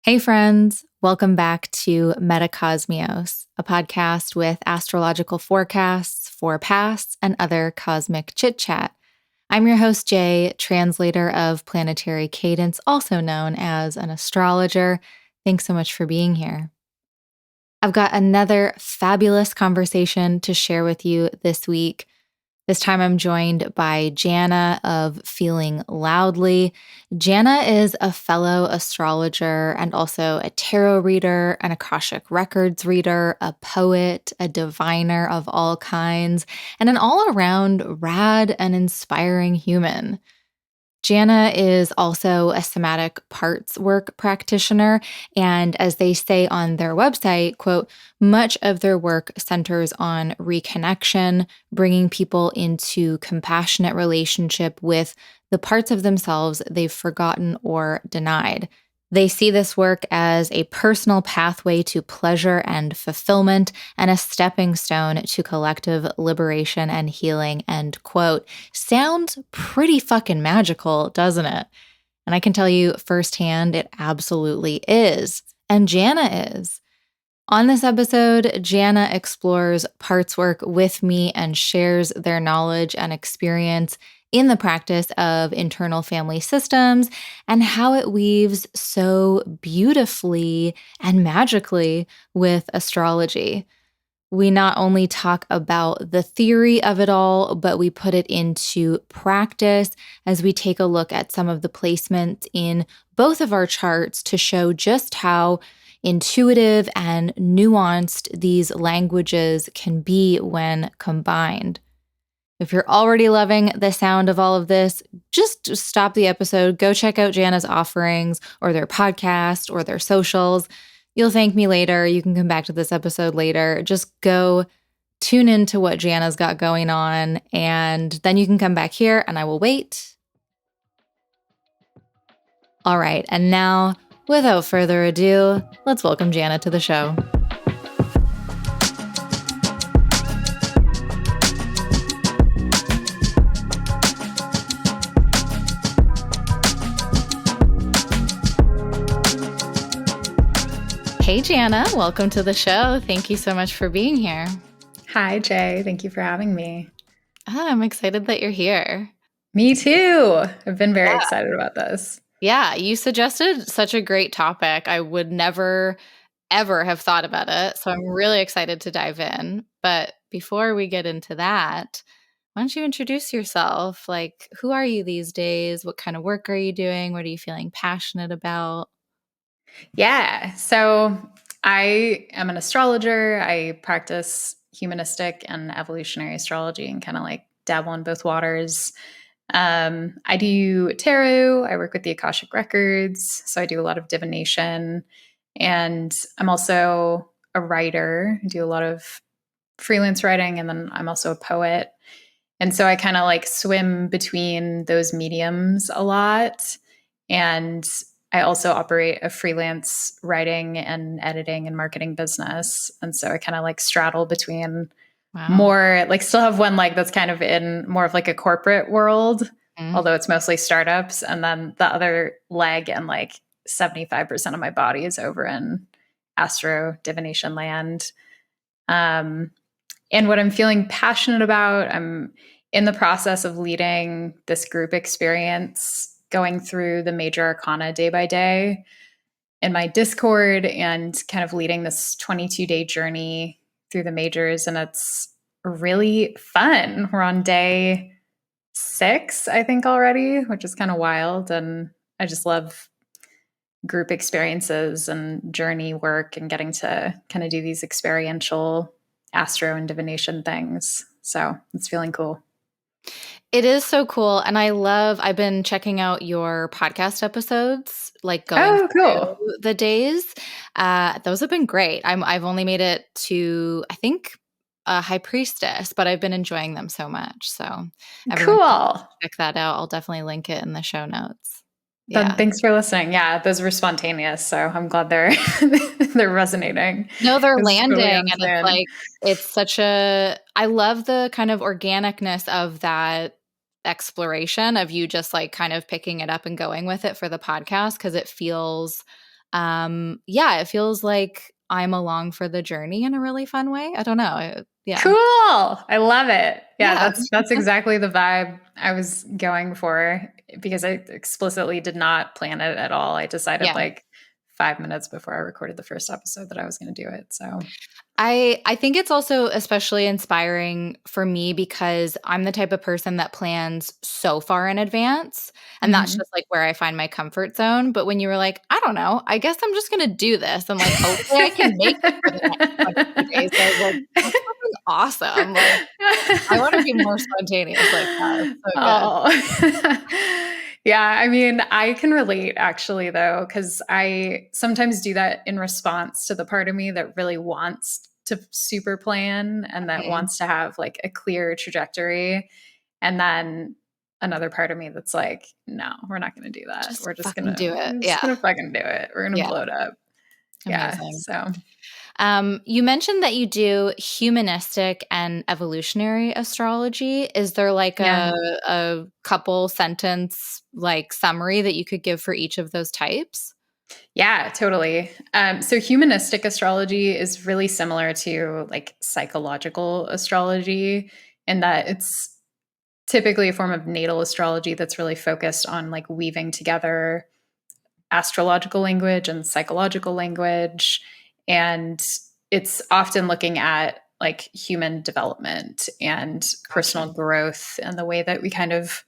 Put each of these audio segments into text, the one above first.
Hey friends, welcome back to Metacosmios, a podcast with astrological forecasts, forepasts, and other cosmic chit-chat. I'm your host, Jay, translator of planetary cadence, also known as an astrologer. Thanks so much for being here. I've got another fabulous conversation to share with you this week. This time I'm joined by Jana of Feeling Loudly. Jana is a fellow astrologer and also a tarot reader, an Akashic Records reader, a poet, a diviner of all kinds, and an all-around rad and inspiring human. Jana is also a Somatic Parts Work practitioner, and as they say on their website, quote, much of their work centers on reconnection, bringing people into compassionate relationship with the parts of themselves they've forgotten or denied. They see this work as a personal pathway to pleasure and fulfillment and a stepping stone to collective liberation and healing, end quote. Sounds pretty fucking magical, doesn't it? And I can tell you firsthand, it absolutely is. And Jana is. On this episode, Jana explores parts work with me and shares their knowledge and experience in the practice of internal family systems and how it weaves so beautifully and magically with astrology. We not only talk about the theory of it all, but we put it into practice as we take a look at some of the placements in both of our charts to show just how intuitive and nuanced these languages can be when combined. If you're already loving the sound of all of this, just stop the episode, go check out Jana's offerings or their podcast or their socials. You'll thank me later. You can come back to this episode later. Just go tune into what Jana's got going on, and then you can come back here and I will wait. All right, and now, without further ado, let's welcome Jana to the show. Hey, Jana, welcome to the show. Thank you so much for being here. Hi, Jay. Thank you for having me. I'm excited that you're here. Me too. I've been very excited about this. Yeah, you suggested such a great topic. I would never, ever have thought about it. So I'm really excited to dive in. But before we get into that, why don't you introduce yourself? Like, who are you these days? What kind of work are you doing? What are you feeling passionate about? Yeah. So I am an astrologer. I practice humanistic and evolutionary astrology and kind of like dabble in both waters. I do tarot. I work with the Akashic Records. So I do a lot of divination. And I'm also a writer. I do a lot of freelance writing. And then I'm also a poet. And so I kind of like swim between those mediums a lot. And I also operate a freelance writing and editing and marketing business. And so I kind of like straddle between more, like still have one leg that's kind of in more of like a corporate world, although it's mostly startups. And then the other leg and like 75% of my body is over in astro divination land. And what I'm feeling passionate about, I'm in the process of leading this group experience, going through the major arcana day by day in my Discord and kind of leading this 22-day journey through the majors. And it's really fun. We're on day 6, I think, already, which is kind of wild. And I just love group experiences and journey work and getting to kind of do these experiential astro and divination things. So it's feeling cool. It is so cool. And I've been checking out your podcast episodes, like going through the days. Those have been great. I've only made it to, I think, High Priestess, but I've been enjoying them so much. So cool. Check that out. I'll definitely link it in the show notes. Yeah. Thanks for listening. Yeah, those were spontaneous. So I'm glad they're resonating. No, they're landing. And it's like, it's such I love the kind of organicness of that exploration of you just like kind of picking it up and going with it for the podcast, because it feels Yeah, it feels like I'm along for the journey in a really fun way. I don't know. Yeah. Cool. I love it. Yeah, Yeah. that's exactly the vibe I was going for because I explicitly did not plan it at all. I decided Yeah. like 5 minutes before I recorded the first episode that I was going to do it. So, I think it's also especially inspiring for me because I'm the type of person that plans so far in advance, and that's mhm. just, like, where I find my comfort zone, but when you were like, "I don't know, I guess I'm just gonna do this, and, like, hopefully I can make it for the next 22 days," I was like, "That's fucking awesome." Like, I wanna be more spontaneous like that. It's so good. Oh. Yeah, I mean, I can relate actually though, because I sometimes do that in response to the part of me that really wants to super plan and that Mhm. wants to have like a clear trajectory. And then another part of me that's like, no, we're not gonna do that. Just fucking do it. We're just Yeah. gonna fucking do it. We're gonna Yeah. blow it up. Yeah. Amazing. So You mentioned that you do humanistic and evolutionary astrology. Is there like yeah. a couple sentence like summary that you could give for each of those types? Yeah, totally. So humanistic astrology is really similar to like psychological astrology in that it's typically a form of natal astrology that's really focused on like weaving together astrological language and psychological language. And it's often looking at like human development and Gotcha. personal growth and the way that we kind of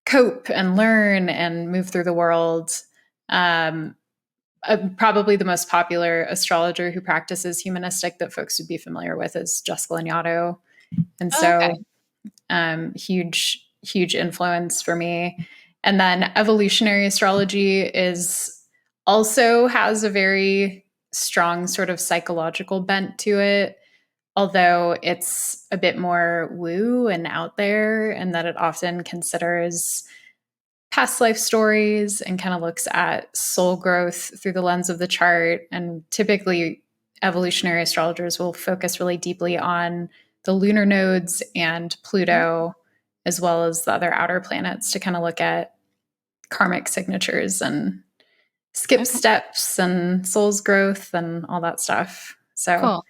cope and learn and move through the world. Um, Probably the most popular astrologer who practices humanistic that folks would be familiar with is Jessica Lanyadoo. And Oh, okay. so, huge influence for me. And then evolutionary astrology is also has a very strong sort of psychological bent to it, although it's a bit more woo and out there, and that it often considers past life stories and kind of looks at soul growth through the lens of the chart. And typically, evolutionary astrologers will focus really deeply on the lunar nodes and Pluto, as well as the other outer planets, to kind of look at karmic signatures and skip Okay. steps and soul's growth and all that stuff. So, Cool.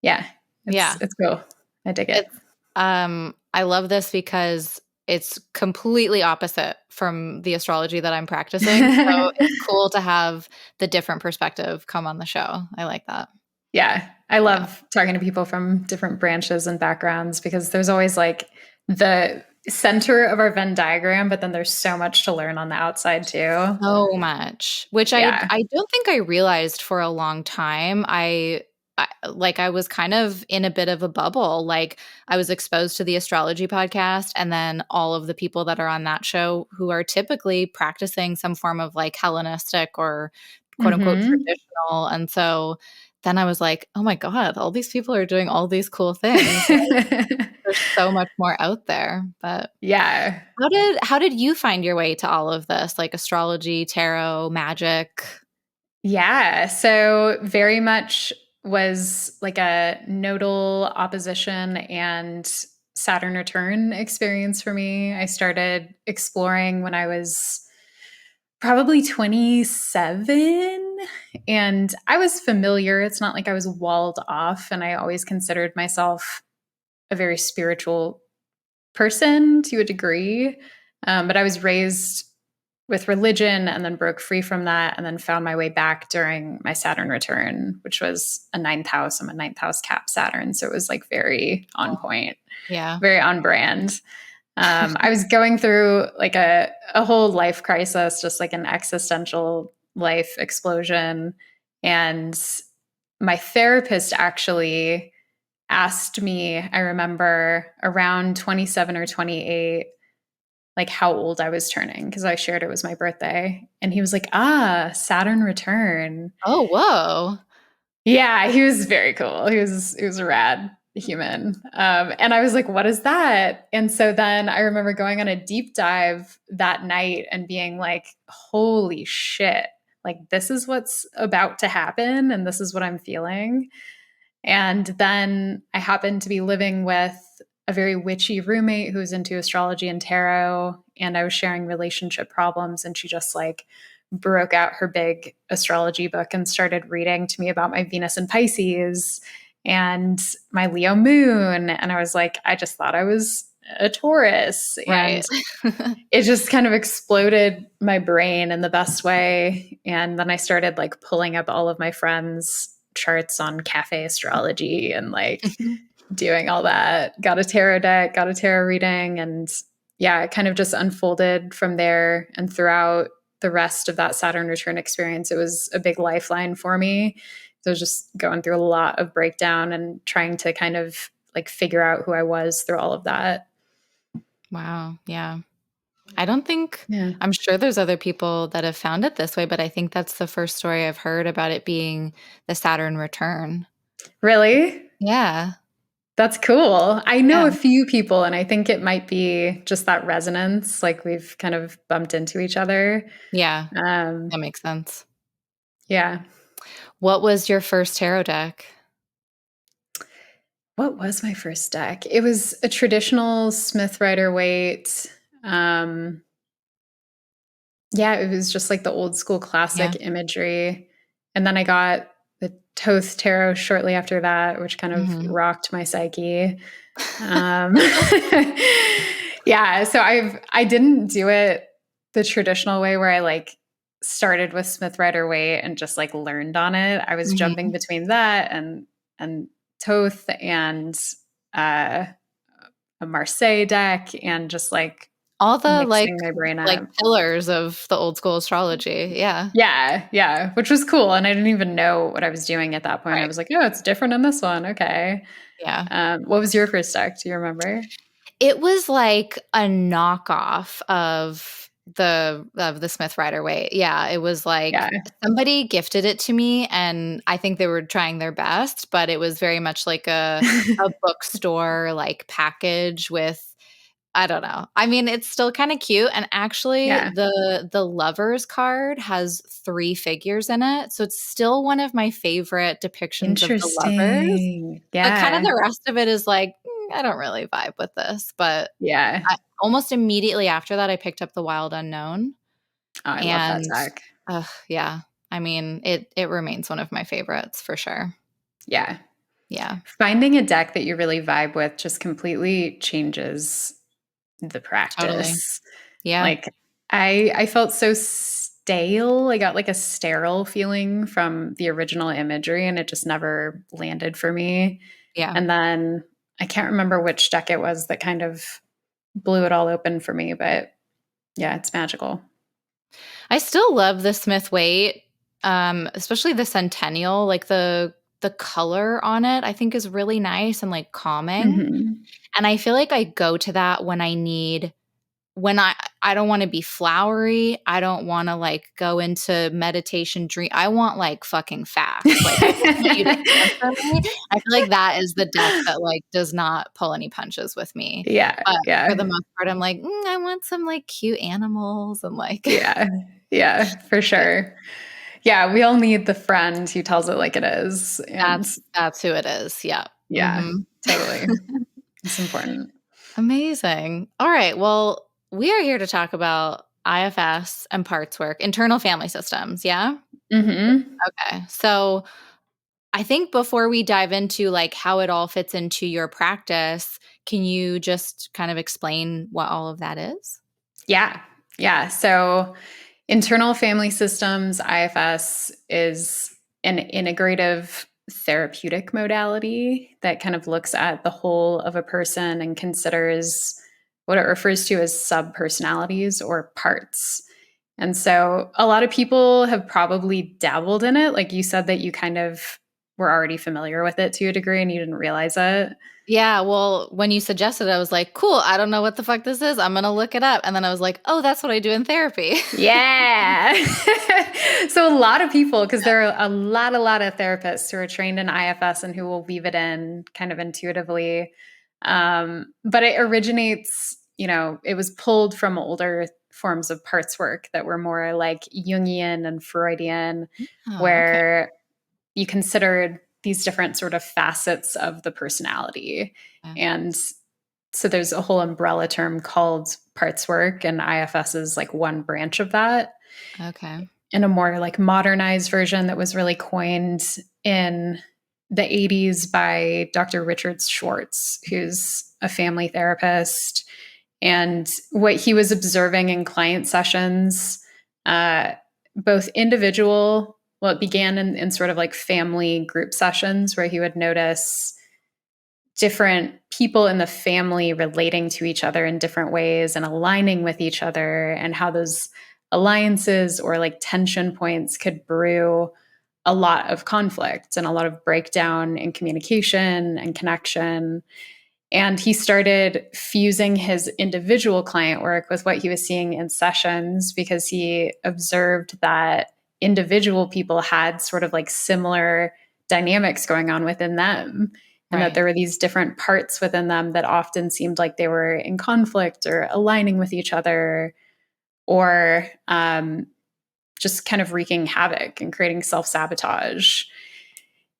yeah, Yeah. it's cool. I dig it. It's I love this because it's completely opposite from the astrology that I'm practicing. So it's cool to have the different perspective come on the show. I like that. Yeah, I Yeah. love talking to people from different branches and backgrounds because there's always like the center of our Venn diagram, but then there's so much to learn on the outside too. So much, which Yeah. I don't think I realized for a long time. I was kind of in a bit of a bubble. Like I was exposed to the astrology podcast and then all of the people that are on that show who are typically practicing some form of like Hellenistic or quote unquote Hmm. traditional. And so then I was like, "Oh my god, all these people are doing all these cool things." Like, there's so much more out there. But Yeah. how did you find your way to all of this, like astrology, tarot, magic? Yeah. So very much was like a nodal opposition and Saturn return experience for me. I started exploring when I was probably 27, and I was familiar. It's not like I was walled off, and I always considered myself a very spiritual person to a degree. But I was raised with religion and then broke free from that and then found my way back during my Saturn return, which was a ninth house. I'm a ninth house cap Saturn. So it was like very on Oh, point, yeah. very on brand. I was going through like a whole life crisis, just like an existential life explosion. And my therapist actually asked me, I remember around 27 or 28, like how old I was turning because I shared it was my birthday. And he was like, Saturn return. Oh, whoa. Yeah, he was very cool. He was a rad human. And I was like, what is that? And so then I remember going on a deep dive that night and being like, holy shit, like this is what's about to happen and this is what I'm feeling. And then I happened to be living with a very witchy roommate who was into astrology and tarot. And I was sharing relationship problems. And she just like broke out her big astrology book and started reading to me about my Venus in Pisces and my Leo moon. And I was like, I just thought I was a Taurus. Right. And it just kind of exploded my brain in the best way. And then I started like pulling up all of my friends' charts on cafe astrology and like doing all that. Got a tarot deck, got a tarot reading. And yeah, it kind of just unfolded from there. And throughout the rest of that Saturn return experience, it was a big lifeline for me. So I was just going through a lot of breakdown and trying to kind of like figure out who I was through all of that. Wow. Yeah. I don't think, Yeah. I'm sure there's other people that have found it this way, but I think that's the first story I've heard about it being the Saturn return. Really? Yeah. That's cool. I know Yeah. a few people, and I think it might be just that resonance. Like we've kind of bumped into each other. Yeah. Um, That makes sense. yeah. What was your first tarot deck? What was my first deck? It was a traditional Smith Rider-Waite. Um, yeah, it was just like the old school Yeah. classic imagery. And then I got the Thoth Tarot shortly after that, which kind of Mhm. rocked my psyche. Um, yeah, so I didn't do it the traditional way where I like started with Smith Rider-Waite and just like learned on it. I was jumping Mhm. between that and Thoth and uh, a Marseille deck and just like All the, mixing my brain up. pillars of the old school astrology. Yeah. Yeah, yeah, which was cool. And I didn't even know what I was doing at that point. I Right. was like, oh, it's different in this one. Okay. Yeah. What was your first deck? Do you remember? It was like a knockoff of the Smith Rider-Waite. Yeah, it was Yeah. like somebody gifted it to me, and I think they were trying their best, but it was very much like a bookstore, like, package with I don't know. I mean, it's still kinda cute, and actually, Yeah. the Lovers card has 3 figures in it, so it's still one of my favorite depictions of the lovers, Interesting. but kinda Yeah. the rest of it is like, I don't really vibe with this," but Yeah. I almost immediately after that, I picked up The Wild Unknown, Oh, I love that and, deck. yeah. I mean, it remains one of my favorites for sure. Yeah. Yeah, Finding a deck that you really vibe with just completely changes the totally. practice. Yeah, Like I felt so stale. I got like a sterile feeling from the original imagery and it just never landed for me. yeah. And then I can't remember which deck it was that kind of blew it all open for me, but yeah, it's magical. I still love the Smith Waite, especially the Centennial, like, the color on it, I think is really nice and, like, calming, Mhm. and I feel like I go to that when I need when I don't wanna be flowery, I don't wanna, like, go into meditation dream I want, like, fucking facts, like, I just want you to answer me. I feel like that is the deck that, like, does not pull any punches with me, Yeah, but for the yeah, most part, I'm like, I want some, like, cute animals and, like" yeah, yeah, for Yeah, sure. Yeah, we all need the friend who tells it like it is, and that's who it is, yeah. yeah, Mhm. totally. It's important. Amazing. Alright, well, we are here to talk about IFS and parts work, internal family systems, yeah? Mhm. Okay, so I think before we dive into, like, how it all fits into your practice, can you just kind of explain what all of that is? Yeah, yeah. So, internal family systems, IFS, is an integrative therapeutic modality that kind of looks at the whole of a person and considers what it refers to as subpersonalities or parts. And so a lot of people have probably dabbled in it. Like you said, that you kind of were already familiar with it to a degree and you didn't realize it. Yeah, well, when you suggested it, I was like, "Cool, I don't know what the fuck this is, I'm gonna look it up," and then I was like, "Oh, that's what I do in therapy." Yeah. So a lot of people, because there are a lot of therapists who are trained in IFS and who will weave it in kind of intuitively. But it originates, it was pulled from older forms of parts work that were more like Jungian and Freudian, Oh, okay. where you considered these different sort of facets of the personality. Yeah, And so there's a whole umbrella term called parts work, and IFS is like one branch of that. okay. in a more like modernized version that was really coined in the 80s by Dr. Richard Schwartz, who's a family therapist. And what he was observing in client sessions, both individual, well, it began in sort of like family group sessions where he would notice different people in the family relating to each other in different ways and aligning with each other, and how those alliances or like tension points could brew a lot of conflict and a lot of breakdown in communication and connection. And he started fusing his individual client work with what he was seeing in sessions, because he observed that individual people had sort of like similar dynamics going on within them. And that there were these different parts within them that often seemed like they were in conflict or aligning with each other, or just kind of wreaking havoc and creating self-sabotage.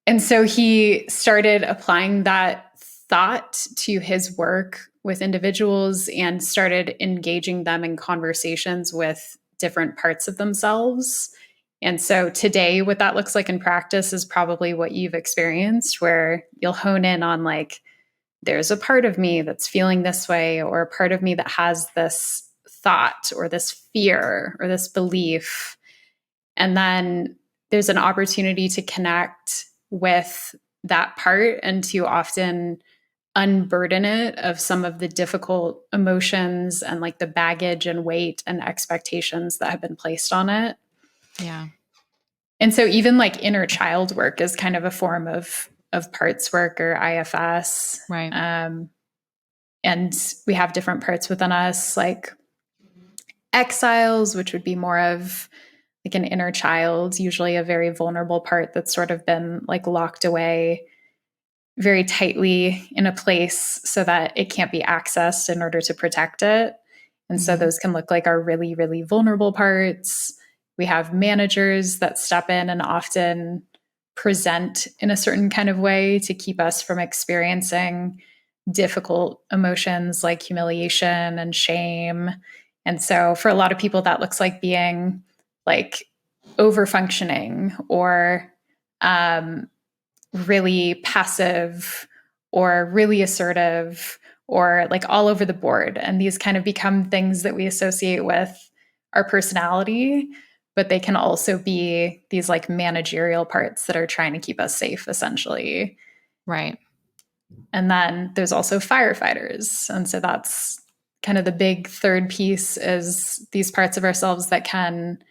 And so he started applying that thought to his work with individuals and started engaging them in conversations with different parts of themselves. And so today, what that looks like in practice is probably what you've experienced, where you'll hone in on like, there's a part of me that's feeling this way, or a part of me that has this thought or this fear or this belief. And then there's an opportunity to connect with that part and to often unburden it of some of the difficult emotions and like the baggage and weight and expectations that have been placed on it. Yeah. And so even like inner child work is kind of a form of parts work or IFS. Right. And we have different parts within us, like exiles, which would be more of like an inner child, usually a very vulnerable part that's sort of been like locked away very tightly in a place so that it can't be accessed in order to protect it. And so those can look like our really, really vulnerable parts. We have managers that step in and often present in a certain kind of way to keep us from experiencing difficult emotions like humiliation and shame. And so for a lot of people, that looks like being like over functioning or really passive or really assertive or like all over the board. And these kind of become things that we associate with our personality, but they can also be these like managerial parts that are trying to keep us safe, essentially. Right. And then there's also firefighters. And so that's kind of the big third piece, is these parts of ourselves that can,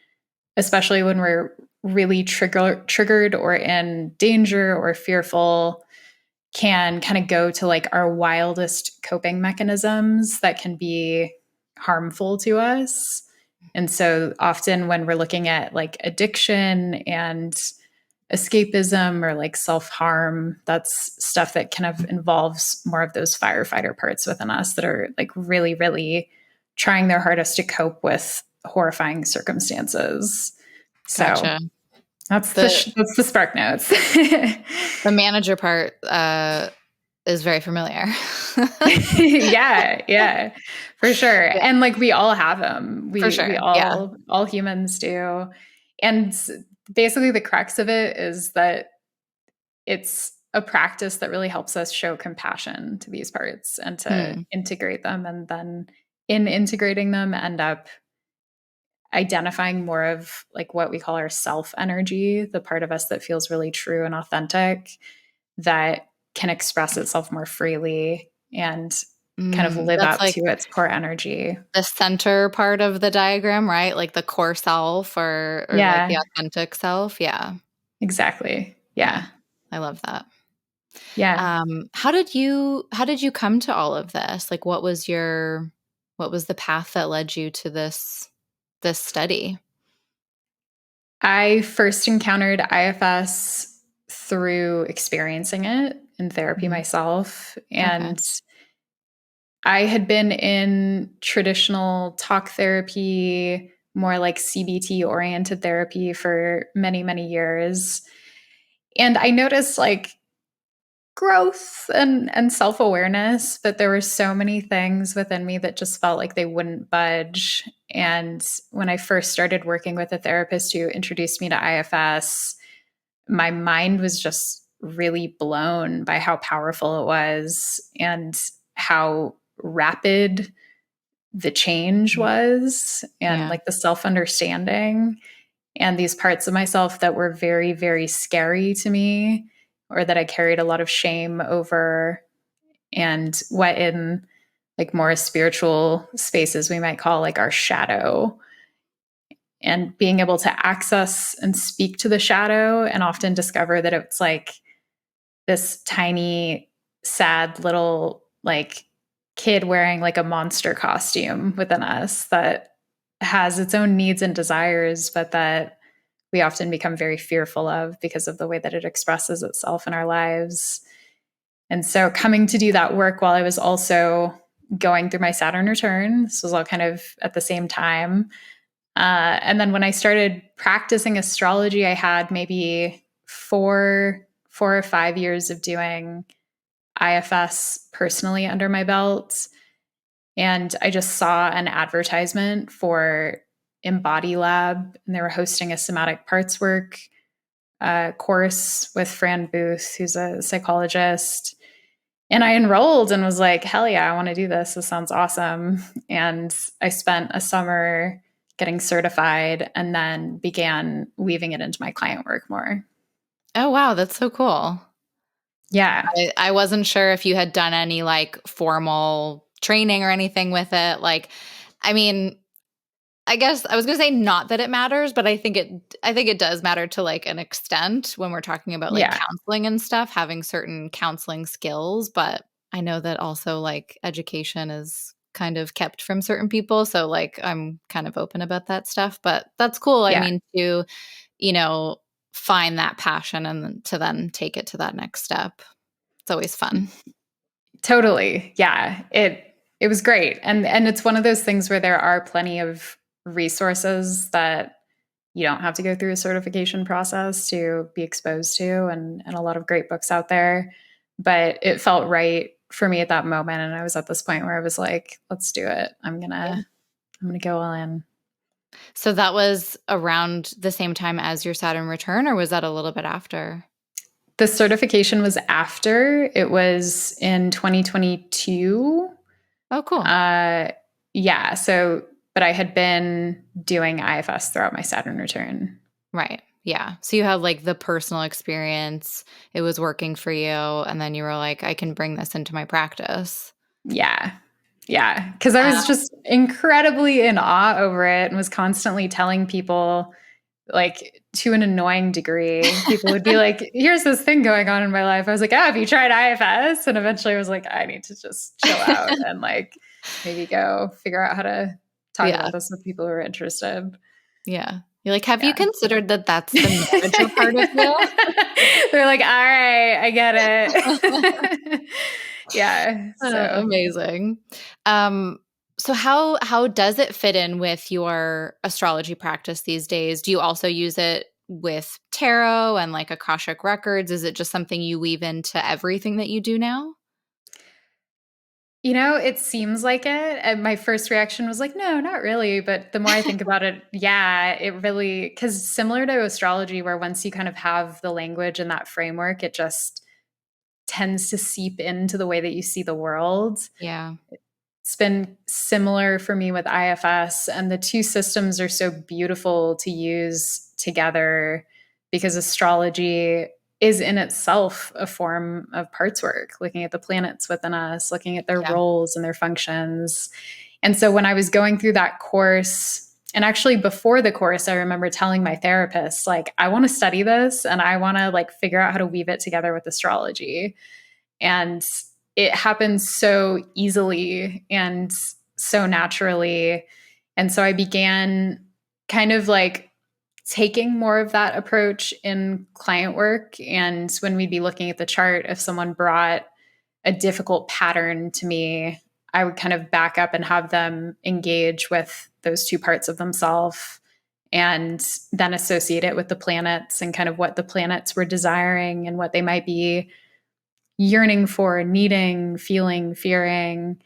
especially when we're really triggered or in danger or fearful, can kind of go to like our wildest coping mechanisms that can be harmful to us. And so often when we're looking at like addiction and escapism or like self-harm, that's stuff that kind of involves more of those firefighter parts within us that are like really, really trying their hardest to cope with horrifying circumstances. So Gotcha. that's the spark notes. The manager part is very familiar. Yeah, for sure. Yeah. And like we all have them. For sure. We all humans do. And basically the crux of it is that it's a practice that really helps us show compassion to these parts and to integrate them, and then in integrating them end up identifying more of like what we call our self energy, the part of us that feels really true and authentic, that can express itself more freely and kind of live That's up like to its core energy. the center part of the diagram, right? Like the core self or like the authentic self. Yeah. Exactly. Yeah. I love that. Yeah. How did you come to all of this? Like what was the path that led you to this study? I first encountered IFS through experiencing it in therapy myself. And I had been in traditional talk therapy, more like CBT oriented therapy for many, many years. And I noticed like growth and self-awareness, but there were so many things within me that just felt like they wouldn't budge. And when I first started working with a therapist who introduced me to IFS, my mind was just really blown by how powerful it was and how rapid the change was, and Yeah. like the self-understanding, and these parts of myself that were very, very scary to me, or that I carried a lot of shame over, and what in like more spiritual spaces we might call like our shadow, and being able to access and speak to the shadow and often discover that it's like this tiny, sad little like kid wearing like a monster costume within us that has its own needs and desires, but that we often become very fearful of because of the way that it expresses itself in our lives. And so coming to do that work while I was also going through my Saturn return, this was all kind of at the same time. And then when I started practicing astrology, I had maybe four or 5 years of doing IFS personally under my belt. And I just saw an advertisement for Embody Lab, and they were hosting a Somatic Parts Work course with Fran Booth, who's a psychologist. And I enrolled and was like, hell yeah, I want to do this. This sounds awesome. And I spent a summer getting certified and then began weaving it into my client work more. Oh, wow. That's so cool. Yeah. I wasn't sure if you had done any like formal training or anything with it. Like, I mean, I guess I was going to say not that it matters, but I think it does matter to like an extent when we're talking about like Yeah. counseling and stuff, having certain counseling skills. But I know that also like education is kind of kept from certain people. So like I'm kind of open about that stuff. But that's cool. I Yeah. mean, to, you know, find that passion and to then take it to that next step. It's always fun. Totally. Yeah. It was great. And it's one of those things where there are plenty of resources that you don't have to go through a certification process to be exposed to, and a lot of great books out there. But it felt right for me at that moment. And I was at this point where I was like, let's do it. Yeah. I'm gonna go all in. So that was around the same time as your Saturn return, or was that a little bit after? The certification was after. It was in 2022. Oh, cool. Yeah. So, but I had been doing IFS throughout my Saturn return. Right. Yeah. So you had like the personal experience, it was working for you, and then you were like, I can bring this into my practice. Yeah. Yeah. Cause I Uh, was just incredibly in awe over it and was constantly telling people, like, to an annoying degree. People would be like, here's this thing going on in my life. I was like, oh, have you tried IFS? And eventually I was like, I need to just chill out and like maybe go figure out how to talk yeah. about this with people who are interested. Yeah. You're like, have you Yeah. considered that that's the manager part of you? They're like, all right, I get it. Yeah. So Amazing. So how does it fit in with your astrology practice these days? Do you also use it with tarot and like Akashic Records? Is it just something you weave into everything that you do now? it seems like it. And my first reaction was like, no, not really. But the more I think about it, yeah, it really, because similar to astrology, where once you kind of have the language and that framework, it just tends to seep into the way that you see the world. Yeah. It's been similar for me with IFS, and the two systems are so beautiful to use together because astrology is in itself a form of parts work, looking at the planets within us, looking at their Yeah. roles and their functions. And so when I was going through that course, and actually before the course, I remember telling my therapist, like, I want to study this and I want to like figure out how to weave it together with astrology. And it happens so easily and so naturally. And so I began kind of like taking more of that approach in client work. And when we'd be looking at the chart, if someone brought a difficult pattern to me, I would kind of back up and have them engage with those two parts of themselves and then associate it with the planets and kind of what the planets were desiring and what they might be yearning for, needing, feeling, fearing.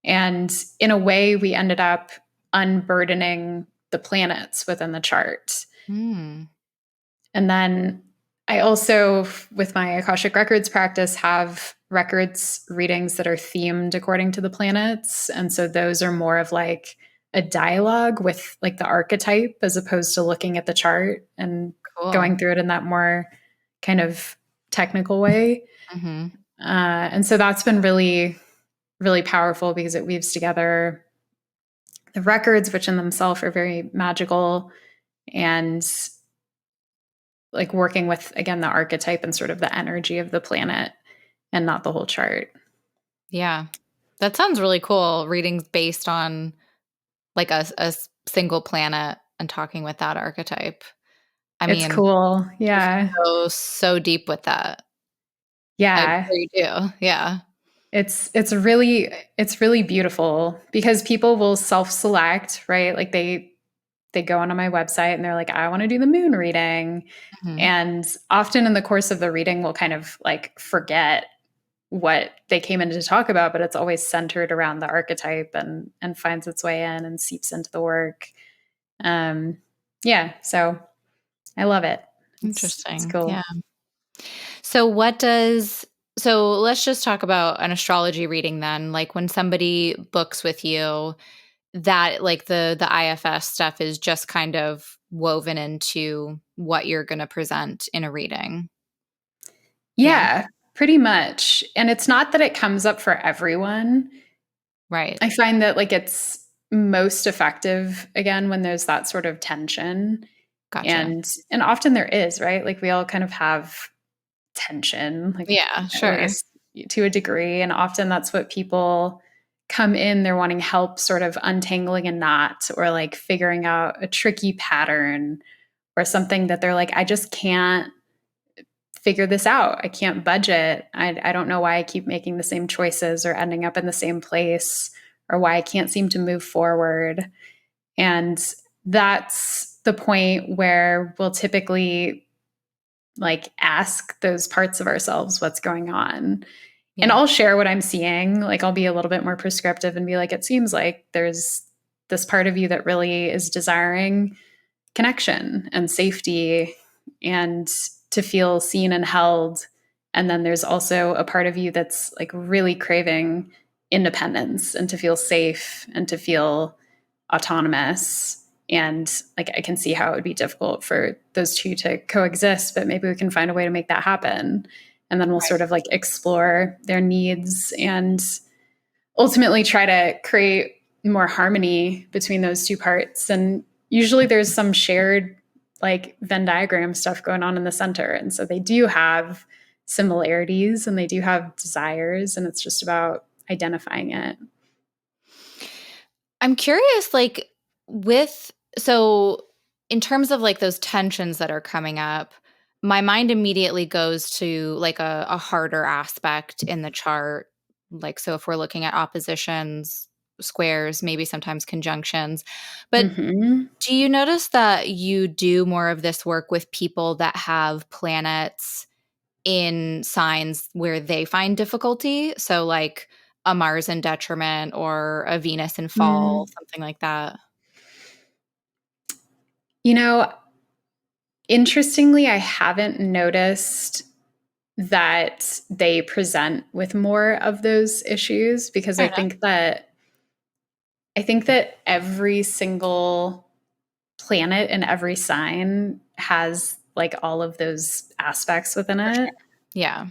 And in a way, we ended up unburdening the planets within the chart. Mm. And then I also, with my Akashic Records practice, have records readings that are themed according to the planets. And so those are more of like a dialogue with like the archetype as opposed to looking at the chart and Cool. going through it in that more kind of technical way. Mm-hmm. And so that's been really, really powerful because it weaves together the records, which in themselves are very magical, and like working with, again, the archetype and sort of the energy of the planet and not the whole chart. Yeah. That sounds really cool. Readings based on like a single planet and talking with that archetype. I It's mean, cool. you Yeah. go so deep with that. I'm Yeah. sure you do. Yeah. It's really beautiful because people will self-select, right? Like they go onto my website and they're like, I want to do the moon reading. Mm-hmm. And often in the course of the reading, we'll kind of like forget what they came in to talk about, but it's always centered around the archetype and finds its way in and seeps into the work. Um, yeah, so I love it. It's Interesting. cool. Yeah. So so let's just talk about an astrology reading then. Like when somebody books with you, that like the IFS stuff is just kind of woven into what you're going to present in a reading. Yeah. Yeah, pretty much. And it's not that it comes up for everyone. Right. I find that like it's most effective again when there's that sort of tension. Gotcha. And often there is, right? Like we all kind of have tension, Yeah, I sure. guess to a degree. And often that's what people come in, they're wanting help sort of untangling a knot or like figuring out a tricky pattern or something that they're like, I just can't figure this out. I can't budget. I don't know why I keep making the same choices or ending up in the same place or why I can't seem to move forward. And that's the point where we'll typically like ask those parts of ourselves what's going on. And Yeah. I'll share what I'm seeing. Like I'll be a little bit more prescriptive and be like, it seems like there's this part of you that really is desiring connection and safety and to feel seen and held. And then there's also a part of you that's like really craving independence and to feel safe and to feel autonomous. And like I can see how it would be difficult for those two to coexist, but maybe we can find a way to make that happen. And then we'll Right. sort of like explore their needs and ultimately try to create more harmony between those two parts. And usually there's some shared like Venn diagram stuff going on in the center. And so they do have similarities and they do have desires, and it's just about identifying it. I'm curious, like, so in terms of like those tensions that are coming up, my mind immediately goes to like a harder aspect in the chart. Like, so if we're looking at oppositions, squares, maybe sometimes conjunctions. But Mm-hmm. do you notice that you do more of this work with people that have planets in signs where they find difficulty? So like a Mars in detriment or a Venus in fall, Mm. something like that. You know, interestingly, I haven't noticed that they present with more of those issues because Fair enough. I think that every single planet in every sign has like all of those aspects within For it. sure. Yeah.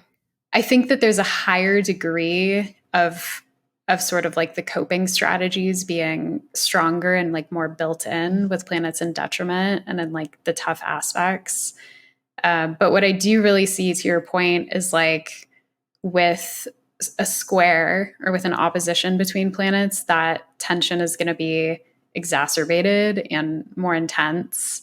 I think that there's a higher degree of sort of like the coping strategies being stronger and like more built in with planets in detriment and then like the tough aspects. But what I do really see, to your point, is like with a square or with an opposition between planets, that tension is going to be exacerbated and more intense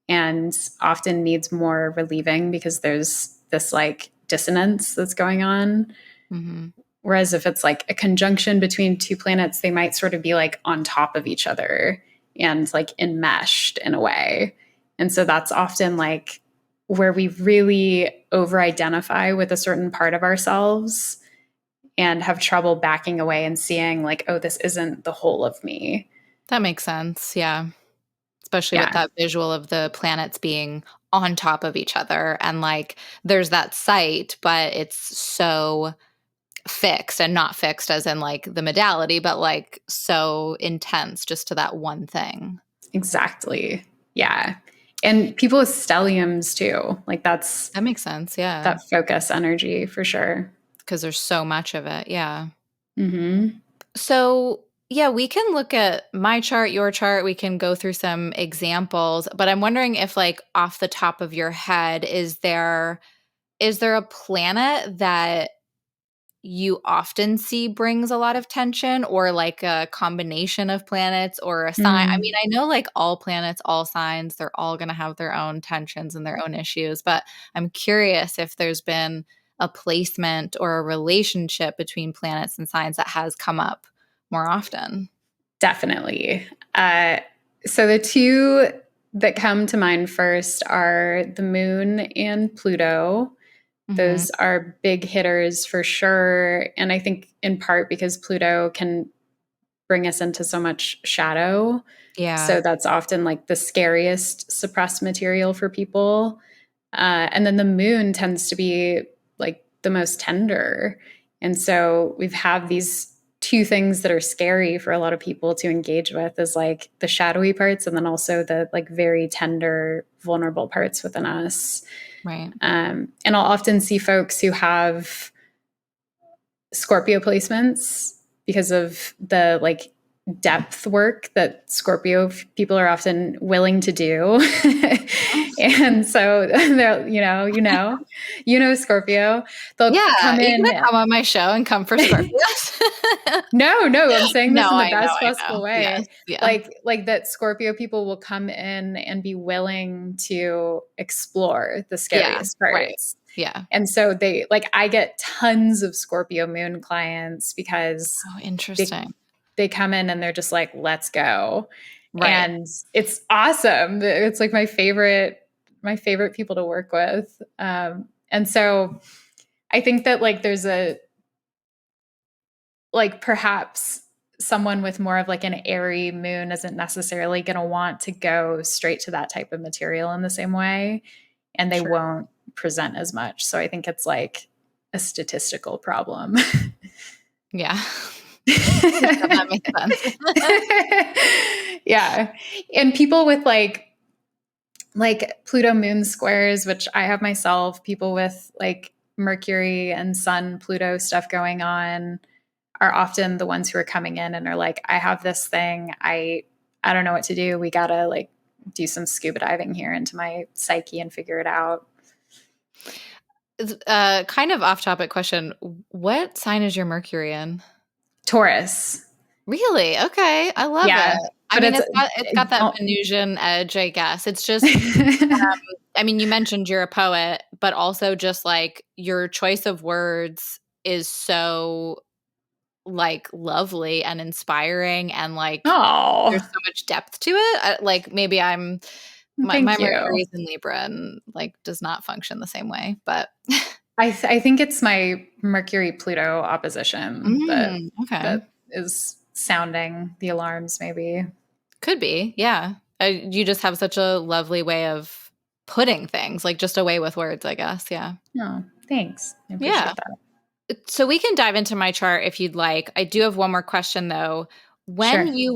and often needs more relieving because there's this like dissonance that's going on. Hmm. Whereas if it's like a conjunction between two planets, they might sort of be like on top of each other and like enmeshed in a way. And so that's often like where we really over identify with a certain part of ourselves and have trouble backing away and seeing like, oh, this isn't the whole of me. That makes sense. Yeah. Especially with Yeah, that visual of the planets being on top of each other. And like there's that sight, but it's so fixed, and not fixed as in like the modality, but like so intense just to that one thing. exactly. Yeah. And people with stelliums too. Like that's That makes sense. Yeah. that focus energy for sure. Because there's so much of it. Yeah. Hmm. So, yeah, we can look at my chart, your chart. We can go through some examples, but I'm wondering if, like, off the top of your head, is there a planet that you often see brings a lot of tension, or like a combination of planets or a sign? I mean, Mm, I know like all planets, all signs, they're all going to have their own tensions and their own issues, but I'm curious if there's been a placement or a relationship between planets and signs that has come up more often. definitely. Uh, so the two that come to mind first are the moon and Pluto. Hmm. Those are big hitters for sure. And I think in part because Pluto can bring us into so much shadow. Yeah. So that's often like the scariest suppressed material for people. And then the moon tends to be like the most tender. And so we've had these two things that are scary for a lot of people to engage with, is like the shadowy parts and then also the like very tender, vulnerable parts within us. Right. And I'll often see folks who have Scorpio placements because of the like depth work that Scorpio people are often willing to do. And so they're, Scorpio, they'll Yeah. come Are you in. gonna come on my show and come for Scorpios? No, I'm saying No, this in the I know, best I know. possible Yes. way. Yeah. Like that Scorpio people will come in and be willing to explore the Yeah. scariest Right. parts. Yeah. And so they like I get tons of Scorpio moon clients because Oh, they interesting. they come in and they're just like, let's go. Right. And it's awesome. It's like my favorite people to work with. And so I think that like there's a like perhaps someone with more of like an airy moon isn't necessarily going to want to go straight to that type of material in the same way, and they Sure. won't present as much. So I think it's like a statistical problem. Yeah. Yeah, that makes sense. Yeah. And people with like Pluto moon squares, which I have myself, people with like Mercury and Sun Pluto stuff going on are often the ones who are coming in and are like, I have this thing. I don't know what to do. We gotta like do some scuba diving here into my psyche and figure it out. Kind of off topic question. What sign is your Mercury in? Taurus. Really? Okay. I love it. Yeah. I But mean, it's it's got that Venusian edge, I guess. It's just, I mean, you mentioned you're a poet, but also just like your choice of words is so like lovely and inspiring, and like there's oh, so much depth to it. Like maybe my thank Mercury you. is in Libra and like does not function the same way, but I think it's my Mercury Pluto opposition that okay. that is sounding the alarms maybe. Could be. Yeah. You just have such a lovely way of putting things, like just a way with words, I guess. Yeah. No, thanks. I Yeah. appreciate that. So we can dive into my chart if you'd like. I do have one more question though. Sure. When you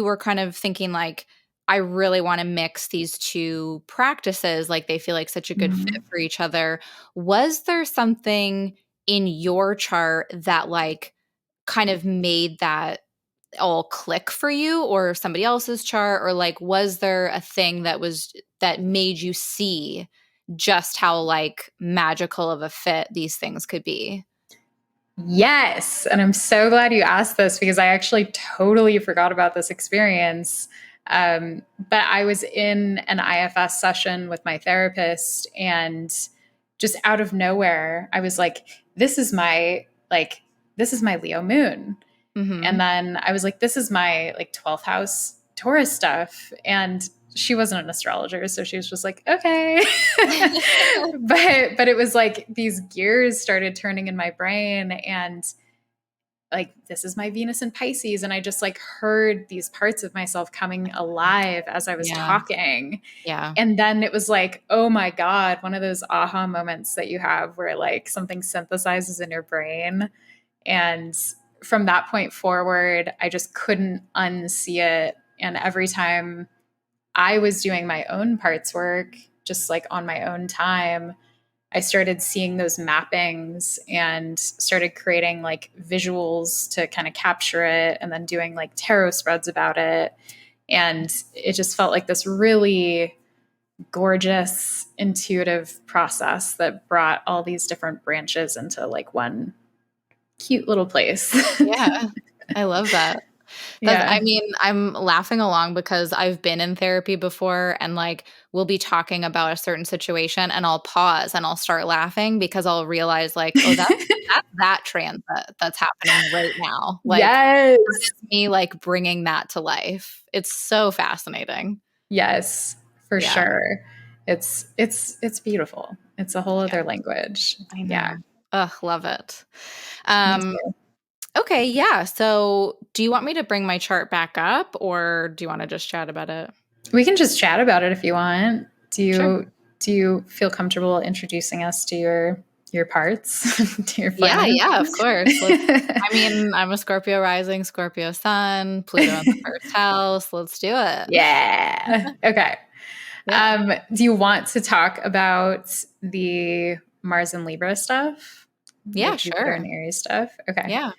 were kind of thinking like, I really want to mix these two practices, like they feel like such a good fit Mhm. for each other, was there something in your chart that like kind of made that all click for you, or somebody else's chart, or like was there a thing that made you see just how like magical of a fit these things could be? Yes. And I'm so glad you asked this because I actually totally forgot about this experience. But I was in an IFS session with my therapist, and just out of nowhere, I was like, this is my Leo moon. And Mhm. then I was like, this is my like 12th house Taurus stuff. And she wasn't an astrologer, so she was just like, okay. But it was like these gears started turning in my brain, and like, this is my Venus in Pisces. And I just like heard these parts of myself coming alive as I was Yeah. talking. Yeah. And then it was like, oh my God, one of those aha moments that you have where like something synthesizes in your brain. And from that point forward, I just couldn't unsee it. And every time I was doing my own parts work, just like on my own time, I started seeing those mappings and started creating like visuals to kind of capture it and then doing like tarot spreads about it. And it just felt like this really gorgeous, intuitive process that brought all these different branches into like one cute little place. Yeah. I love that. I Yeah. mean, I'm laughing along because I've been in therapy before and like we'll be talking about a certain situation and I'll pause and I'll start laughing because I'll realize like, oh, that's that transit that's happening right now. Like that Yes. is me like bringing that to life. It's so fascinating. Yes, for Yeah. sure. It's beautiful. It's a whole Yeah. other language. I Yeah. know. Ugh, love it. Me Um, too. okay, yeah. So do you want me to bring my chart back up or do you want to just chat about it? We can just chat about it if you want. Sure. Do you feel comfortable introducing us to your parts, to your Yeah, planets? yeah, of course. I mean, I'm a Scorpio rising, Scorpio sun, Pluto in the first house. Let's do it. Yeah. Okay. Yeah. Do you want to talk about the Mars and Libra stuff? The Yeah, Jupiter and sure. Aries stuff? Okay. Yeah.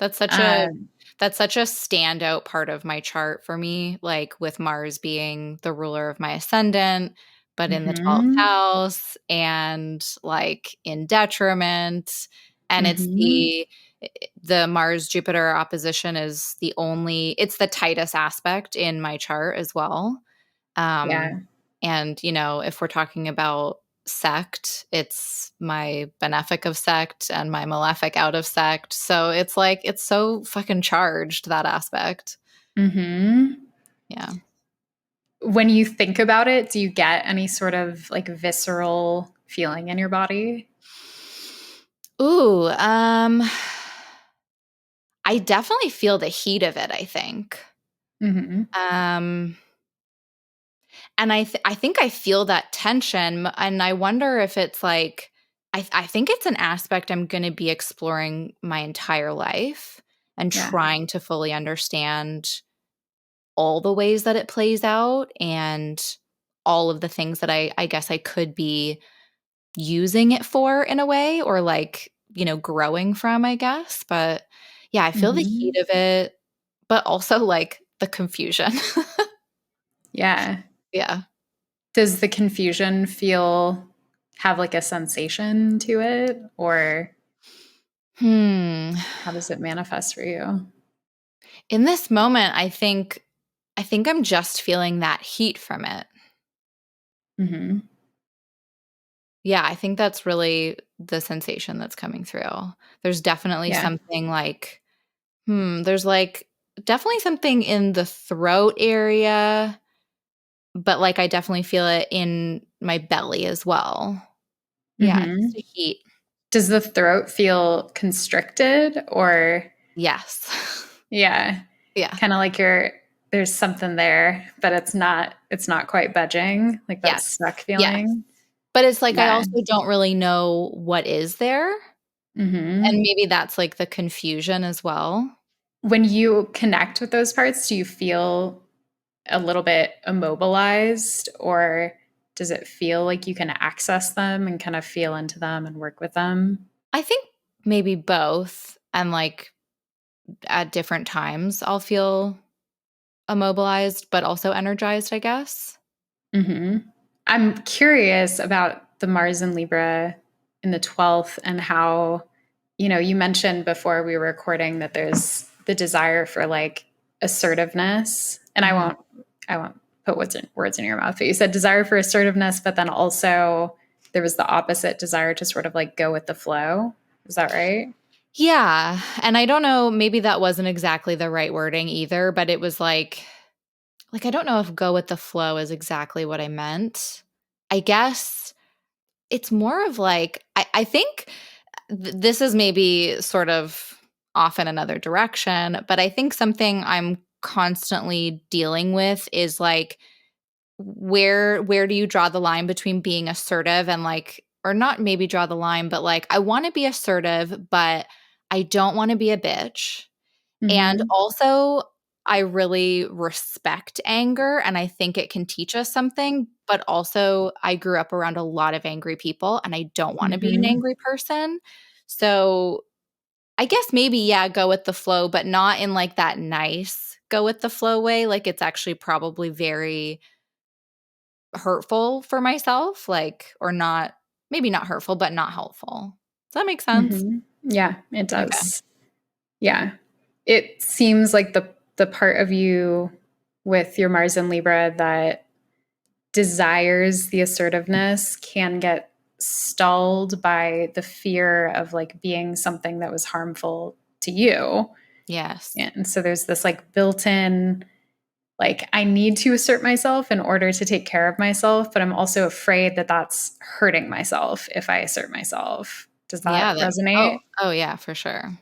That's such a Um, that's such a standout part of my chart for me, like with Mars being the ruler of my ascendant, but in the 12th mhm, house and like in detriment. And it's mhm. the Mars Jupiter opposition is it's the tightest aspect in my chart as well. Yeah. And, if we're talking about sect, it's my benefic of sect and my malefic out of sect. So it's like, it's so fucking charged, that aspect. Mhm. Yeah. When you think about it, do you get any sort of like visceral feeling in your body? Ooh, I definitely feel the heat of it, I think. Mhm. Um, and I think I feel that tension, and I wonder if it's like I think it's an aspect I'm going to be exploring my entire life and Yeah. trying to fully understand all the ways that it plays out and all of the things that I guess I could be using it for in a way or like, growing from, I guess. But yeah, I feel the heat Mhm. of it, but also like the confusion. Yeah. Yeah. Does the confusion have like a sensation to it, or Hmm. how does it manifest for you? In this moment, I think I'm just feeling that heat from it. Mhm. Yeah, I think that's really the sensation that's coming through. There's definitely Yeah. something like there's like definitely something in the throat area, but like I definitely feel it in my belly as well. Yeah, just Mhm. a heat. Does the throat feel constricted, or Yes. yeah, Yeah. kind of like there's something there, but it's not quite budging, like that Yes. stuck Yes. feeling? But it's like I Yeah. also don't really know what is there, and Mhm. maybe that's like the confusion as well. When you connect with those parts, do you feel a little bit immobilized, or does it feel like you can access them and kind of feel into them and work with them? I think maybe both, and like at different times I'll feel immobilized but also energized, I guess. Mhm. I'm curious about the Mars and Libra in the 12th and how, you mentioned before we were recording that there's the desire for like assertiveness. And Mhm. I won't put words in your mouth, but you said desire for assertiveness, but then also there was the opposite desire to sort of like go with the flow. Is that right? Yeah, and I don't know, maybe that wasn't exactly the right wording either, but it was like I don't know if go with the flow is exactly what I meant. I guess it's more of like I think this is maybe sort of off in another direction. But I think something I'm constantly dealing with is like, where do you draw the line between being assertive and like, or not maybe draw the line, but like, I want to be assertive, but I don't want to be a bitch. And Mhm. also, I really respect anger and I think it can teach us something. But also, I grew up around a lot of angry people and I don't want to be an Mhm. angry person. So I guess maybe, yeah, go with the flow, but not in like that nice go with the flow way. Like it's actually probably very hurtful for myself, like, or not, maybe not hurtful, but not helpful. Does that make sense? Mhm. Yeah, it Okay. does. Yeah. It seems like the part of you with your Mars in Libra that desires the assertiveness can get stalled by the fear of like being something that was harmful to you. Yes. And so there's this like built-in like I need to assert myself in order to take care of myself, but I'm also afraid that that's hurting myself if I assert myself. Does Yeah. that resonate? Oh, yeah, for sure.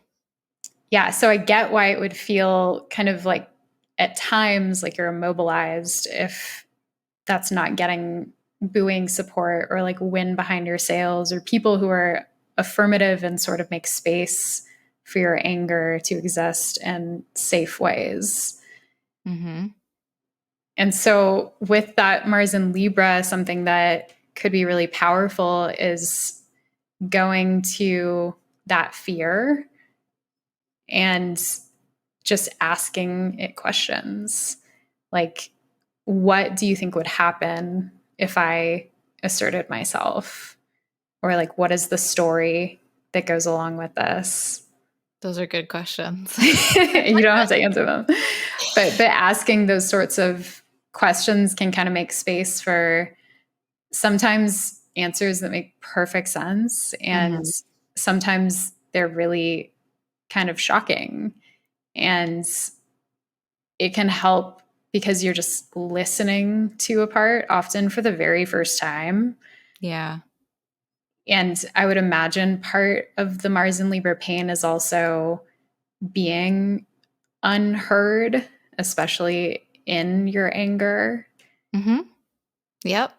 Yeah, so I get why it would feel kind of like at times like you're immobilized if that's not getting booing support or like wind behind your sails or people who are affirmative and sort of make space for your anger to exist in safe ways. Mm-hmm. And so, with that Mars in Libra, something that could be really powerful is going to that fear and just asking it questions like, what do you think would happen if I asserted myself? Or, like, what is the story that goes along with this? Those are good questions. You don't have to answer them. But asking those sorts of questions can kind of make space for sometimes answers that make perfect sense. And Mhm. sometimes they're really kind of shocking. And it can help because you're just listening to a part, often for the very first time. Yeah. And I would imagine part of the Mars and Libra pain is also being unheard, especially in your anger. Mhm. Yep.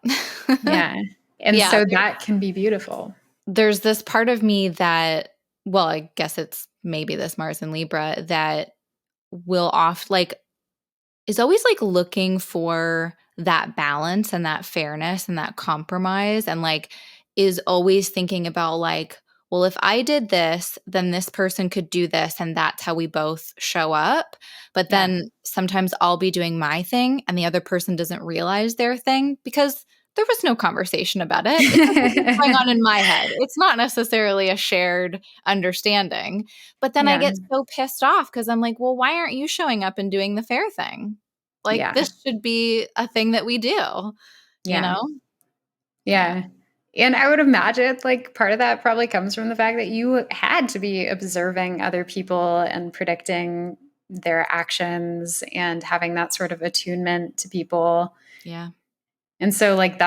Yeah. And Yeah, so that can be beautiful. there's this part of me that, well, I guess it's maybe this Mars and Libra that will oft like is always like looking for that balance and that fairness and that compromise and like is always thinking about like, well, if I did this, then this person could do this and that's how we both show up. But Yeah. then sometimes I'll be doing my thing and the other person doesn't realize their thing because there was no conversation about it. It's just something going on in my head. It's not necessarily a shared understanding. But then I Yeah. get so pissed off because I'm like, well, why aren't you showing up and doing the fair thing? Like, Yeah. this should be a thing that we do, you Yeah. know? Yeah. Yeah. And I would imagine like part of that probably comes from the fact that you had to be observing other people and predicting their actions and having that sort of attunement to people. Yeah. And so like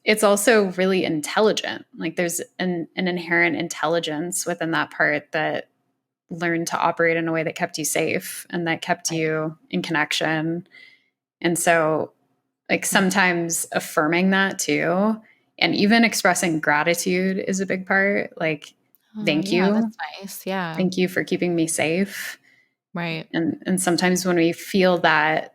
it's also really intelligent. Like there's an inherent intelligence within that part that learned to operate in a way that kept you safe and that kept Right. you in connection. And so like Mhm. sometimes affirming that too and even expressing gratitude is a big part. Like Oh, thank yeah, you. that's nice. Yeah. Thank you for keeping me safe. Right. And sometimes when we feel that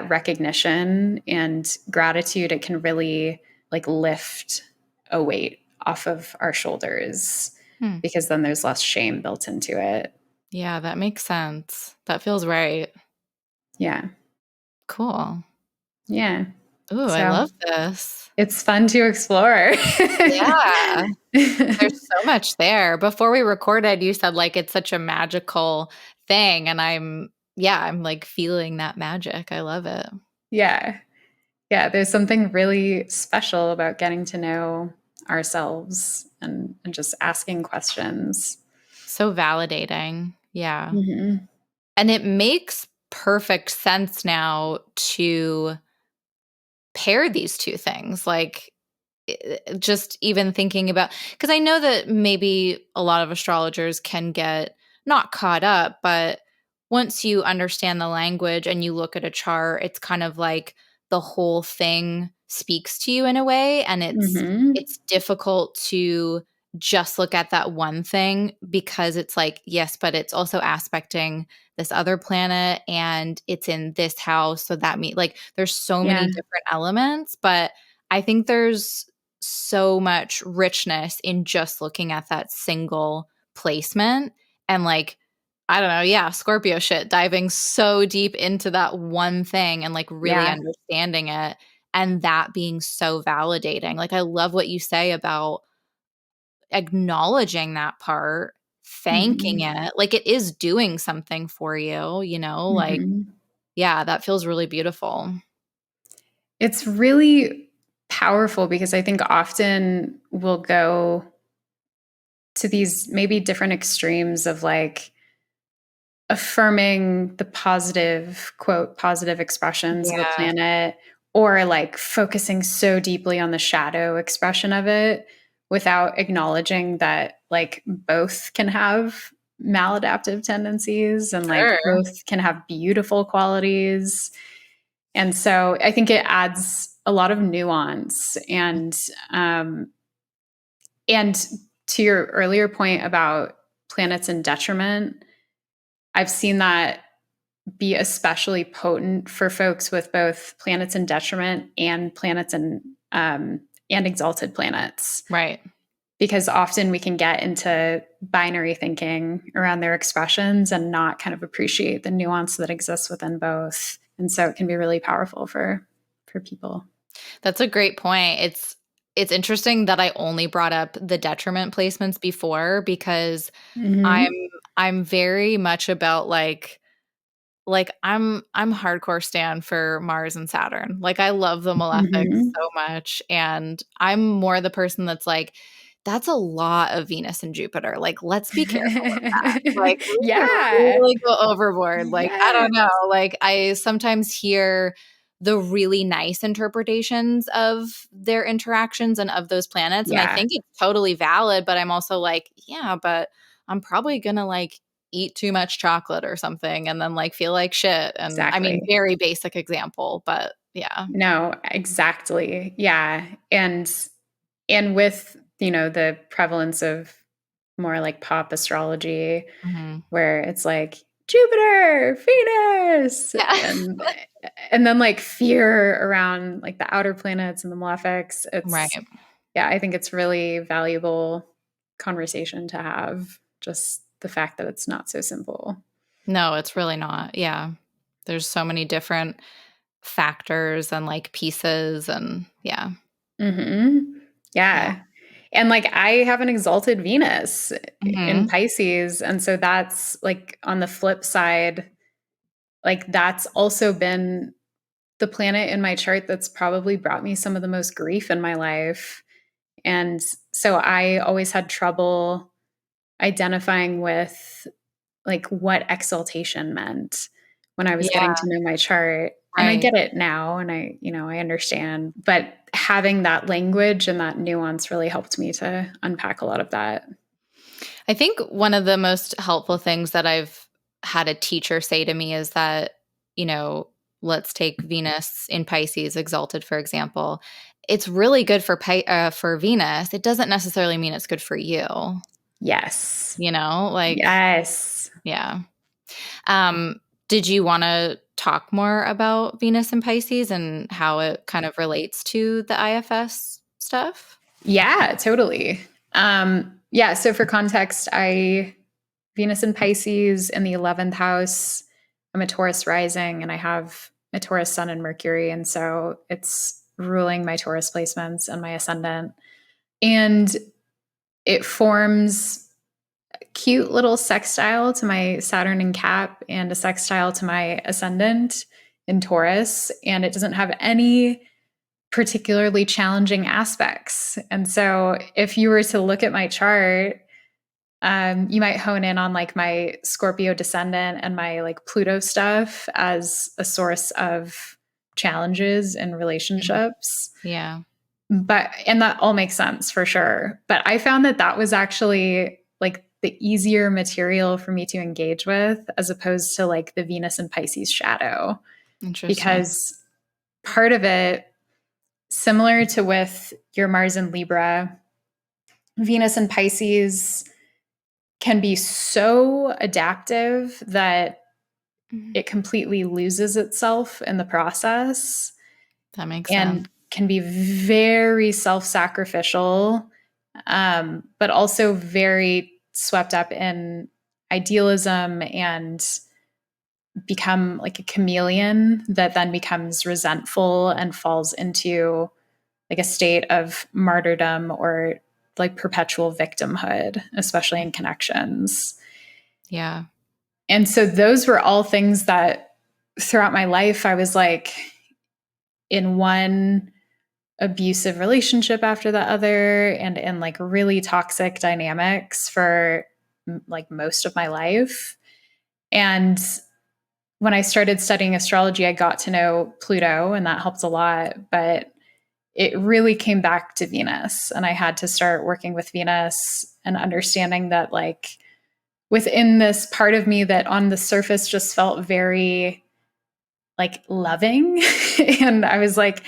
recognition and gratitude, it can really like lift a weight off of our shoulders Hmm. because then there's less shame built into it. Yeah, that makes sense. That feels right. Yeah. Cool. Yeah. Ooh, I So love this. it's fun to explore. Yeah. There's so much there. Before we recorded, you said, like, it's such a magical thing, and I'm, like, feeling that magic. I love it. Yeah. Yeah. There's something really special about getting to know ourselves and just asking questions. So validating. Yeah. Hmm. And it makes perfect sense now to pair these 2 things, like, just even thinking about, because I know that maybe a lot of astrologers can get not caught up, but once you understand the language and you look at a chart, it's kind of like the whole thing speaks to you in a way, and Mm-hmm. it's difficult to just look at that one thing because it's like, yes, but it's also aspecting this other planet and it's in this house. So that means like there's so Yeah. many different elements, but I think there's so much richness in just looking at that single placement and like, I don't know, yeah, Scorpio shit, diving so deep into that one thing and like really Yeah. understanding it and that being so validating. Like I love what you say about acknowledging that part, thanking Mm-hmm. it, like it is doing something for you, you know, like, Mm-hmm. yeah, that feels really beautiful. It's really powerful because I think often we'll go to these maybe different extremes of like affirming the positive, quote, positive expressions of a Yeah, planet, or like focusing so deeply on the shadow expression of it without acknowledging that like both can have maladaptive tendencies and like sure. both can have beautiful qualities. And so I think it adds a lot of nuance um, and to your earlier point about planets in detriment, I've seen that be especially potent for folks with both planets in detriment and planets in and exalted planets, Right. because often we can get into binary thinking around their expressions and not kind of appreciate the nuance that exists within both. And so it can be really powerful for people. That's a great point. It's interesting that I only brought up the detriment placements before because I'm Mm-hmm. I'm very much about like I'm hardcore stan for Mars and Saturn. Like I love the malefics Mm-hmm. so much and I'm more the person that's like that's a lot of Venus and Jupiter. Like let's be careful with that. Like we can Yeah. really go overboard. Like I Yes. don't know. Like I sometimes hear the really nice interpretations of their interactions and of those planets and I Yeah. think it's totally valid, but I'm also like, yeah, but I'm probably going to like eat too much chocolate or something and then like feel like shit. And I mean, Exactly. very basic example, but yeah. No, exactly. Yeah. And with, the prevalence of more like pop astrology Mhm. where it's like Jupiter, Venus, Yeah. and then like fear around like the outer planets and the malefics. Right. Yeah, I think it's really valuable conversation to have. Just the fact that it's not so simple. No, it's really not. Yeah. There's so many different factors and like pieces and yeah. Mm-hmm. Yeah. Yeah. And like I have an exalted Venus in Mhm. Pisces. And so that's like on the flip side, like that's also been the planet in my chart that's probably brought me some of the most grief in my life. And so I always had trouble identifying with like what exaltation meant when I was getting Yeah. to know my chart. And I Right. get it now and I understand, but having that language and that nuance really helped me to unpack a lot of that. I think one of the most helpful things that I've had a teacher say to me is that, you know, let's take Venus in Pisces exalted for example. It's really good for Venus. It doesn't necessarily mean it's good for you, Yes. you know? Like Yes. yeah. Um did you want to talk more about Venus and Pisces and how it kind of relates to the IFS stuff? Yeah, totally. Yeah, so for context, I Venus in Pisces in the 11th house. I'm a Taurus rising and I have a Taurus sun and Mercury. And so it's ruling my Taurus placements and my ascendant. And it forms a cute little sextile to my Saturn in Cap and a sextile to my ascendant in Taurus. And it doesn't have any particularly challenging aspects. And so if you were to look at my chart, you might hone in on like my Scorpio descendant and my like Pluto stuff as a source of challenges in Mhm. relationships. Yeah. And that all makes sense for sure. But I found that that was actually like the easier material for me to engage with, as opposed to like the Venus and Pisces shadow. Interesting. Because part of it, similar to with your Mars and Libra, Venus and Pisces can be so adaptive that it completely loses itself in the process. That makes sense. And can be very self-sacrificial, but also very swept up in idealism and become like a chameleon that then becomes resentful and falls into like a state of martyrdom or like perpetual victimhood, especially in connections. Yeah. And so those were all things that throughout my life, I was like in one abusive relationship after the other and in like really toxic dynamics for like most of my life. And when I started studying astrology, I got to know Pluto, and that helped a lot. But it really came back to Venus. And I had to start working with Venus and understanding that, like, within this part of me that on the surface just felt very like loving. And I was like,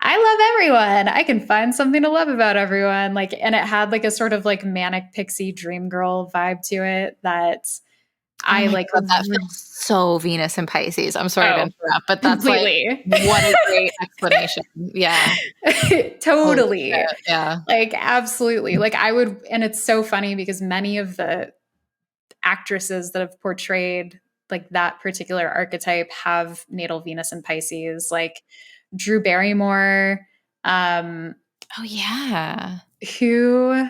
I love everyone. I can find something to love about everyone. Like, and it had like a sort of like manic pixie dream girl vibe to it that Oh I my like. God, that feels so Venus and Pisces. I'm sorry to Oh, interrupt, but that's like, completely. what a great explanation. Yeah. Holy Totally. shit. Yeah. Like, absolutely. Like, I would, and it's so funny because many of the actresses that have portrayed like that particular archetype have natal Venus and Pisces, like Drew Barrymore, Oh yeah. who,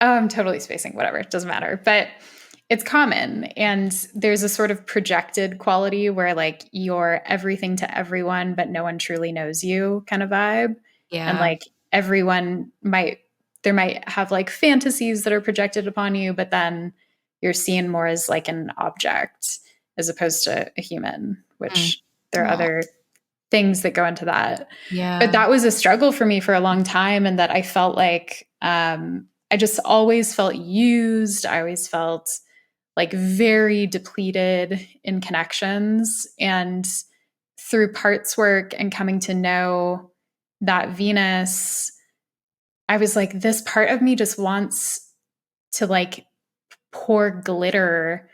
oh, I'm totally spacing, whatever, it doesn't matter. But it's common. And there's a sort of projected quality where like you're everything to everyone, but no one truly knows you kind of vibe. And Yeah. like everyone might, there might have like fantasies that are projected upon you, but then you're seen more as like an object as opposed to a human, Mm. which there are Aw. other things that go into that. But Yeah. that was a struggle for me for a long time. And that I felt like I just always felt used. I always felt like very depleted in connections. And through parts work and coming to know that Venus, I was like, this part of me just wants to like pour glitter